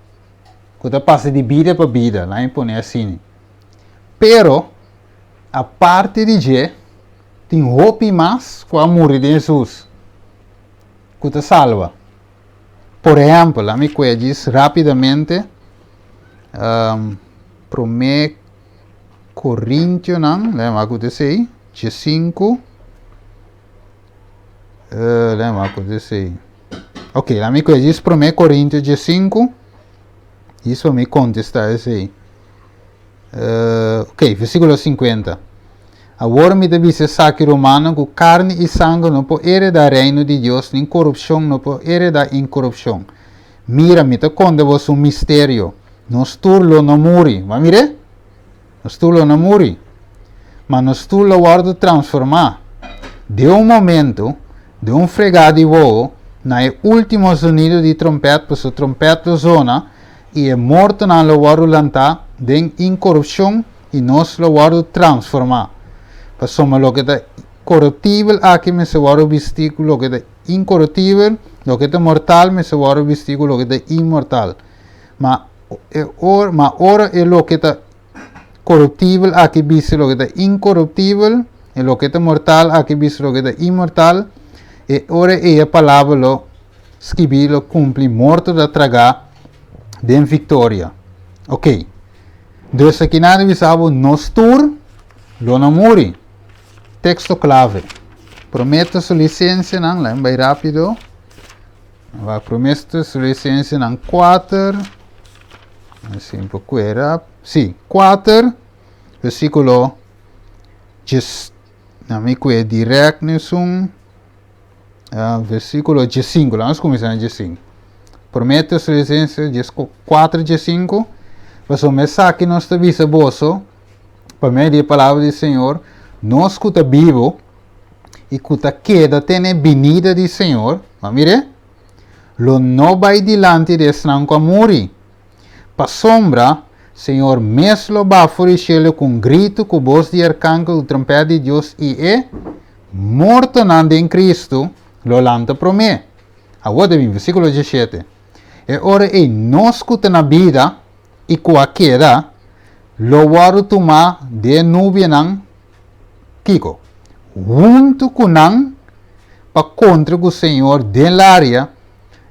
A: que tá passa de vida para vida, lá em põe assim. Pero a parte de G tem roupa mais com a morte de Jesus. Que te salva. Por exemplo, lá me diz rapidamente, 1 Coríntios, lembra que eu disse, 5, lembra que eu disse, ok, lá me diz 1 Coríntios 5, isso me contesta esse, ok, versículo 50. Agora me dice saque romano que carne e sangue não pode heredar o reino de Deus, nem corrupção não pode heredar incorrupção. Mira, me te conta vos um mistério. Nós turlo não morre, vai mire? Nós turlo não morre, mas nós turlo guarda transformar. De um momento, de um fregado de voo, na último sonido de trompete, para a trompete zona, e é morto na lo guarda lantar, de incorrupção, e nós lo guarda transformar. Somos lo que está corruptível aqui me se guarda vestir lo que está incorruptível, lo que está mortal me se guarda vestir lo que está inmortal. Mas ora é lo que está corruptível aqui viste lo que está incorruptível, e lo que está mortal aqui viste lo que está inmortal, e ora é a palavra lo escrevi lo cumpre morto da tragar de vitória. Ok. Então aqui nada visava nos tur lo não morre. Texto clave. Prometo sua licença, não? Lembra rápido. Prometo sua licença, não? 4. Assim, um pouco era. Sim, 4. versículo, não me acuerdo direto, versículo 15, vamos começar no 15. Promete a sua presença, 4, 5, mas o mensagem não está visto bolso, para meio da palavra do Senhor, não escuta vivo, e escuta queda, tem a venida do Senhor, mas mire, lo não vai dilante de estranho a morrer. Para sombra, Senhor, mesmo vai oferecer com grito, com voz de arcángel, o trompete de Deus, e é morto nando em Cristo, lo lanta promete. Agora vem, versículo 17. E ora não escuta na vida, e com a queda, lo waru tomar de nuvem nan, Kiko, junto com nan, para contra o Senhor de área,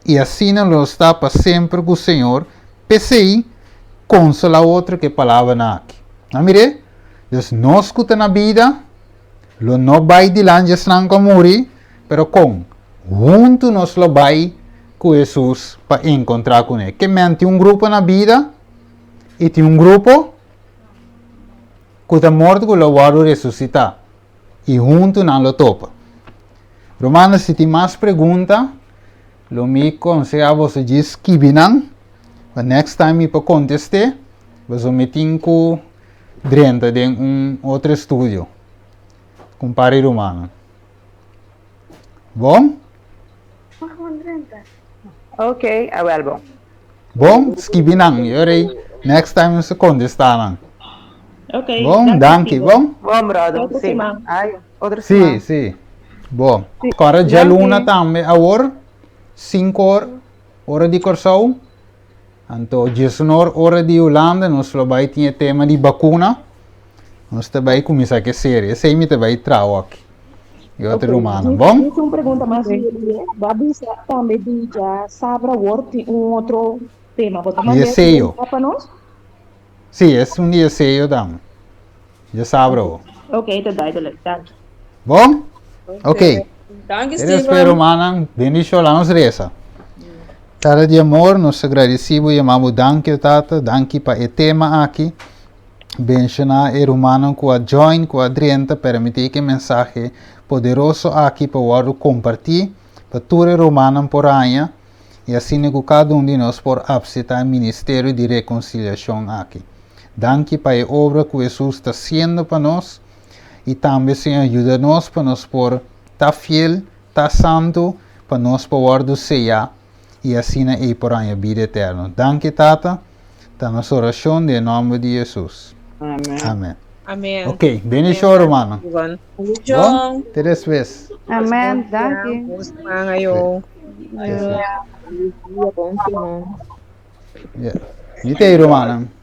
A: e assim não está para sempre com o Senhor, PCI, consola outra que palavra na aqui. Amire? Então, não escuta na vida, lo não vai dilante de não morrer, pero com, junto nós lo vai com Jesus para encontrar com ele. Que mente um grupo na vida, e tem um grupo que está morto que lo vai ressuscitar, e junto não lo topa. Romanos, se tem mais perguntas, lo me aconselho você diz que vinam, mas next time para contestar, você me tem que dentro de outro estúdio, compare romano. Bom?
C: Ok, vuelvo.
A: Bom, skibinang, yori. Next time você contestar.
C: Ok.
A: Bom, danke, bom?
D: Bom, brother.
C: Outra
D: Sim.
C: semana.
D: Ai, outra
A: Sim,
D: semana.
A: sim. Bom. Agora já luna também, agora 5 horas, hora de Corsão. Então, 19 horas de Holanda, nós vai ter tema de vacuna. Nós também começar a série. Esse aí me vai trazer aqui. E outra romana, bom?
C: Isso é uma pergunta mais Babi também de já sabe tem outro tema. Você
A: E esse eu.
C: para nós?
A: Sim, esse um dia sei eu também. Já sabe, bro.
C: Ok, então dá, tá.
A: Bom? Ok.
B: Danke,
A: Eres
B: Steven.
A: pero manan, bendición la nos reza. Cara de amor, nos agradecemos e amamos danke tata, danke para o tema aqui. Bendicionar o humano com a join, com a adrienta, permitir que mensagem poderoso aqui para o compartilhar, para todo o humano por aí, e assim que cada de nós por aceitar o ministério de reconciliação aqui. Danke para a obra que Jesus está fazendo para nós, e também, Senhor, ajuda-nos para nós por estar fiel, estar santo, para nós poder ser e assim é por a vida eterna. Danke, Tata, da nossa oração em nome de Jesus.
D: Amém.
A: Amém.
B: Amen.
A: Ok, bendição, hermano.
B: Everyone.
A: Bom,
B: John.
A: 3 vezes.
D: Amém. Danke.
B: Gusto nga ngayon.
A: Yeah. Dito, hermano.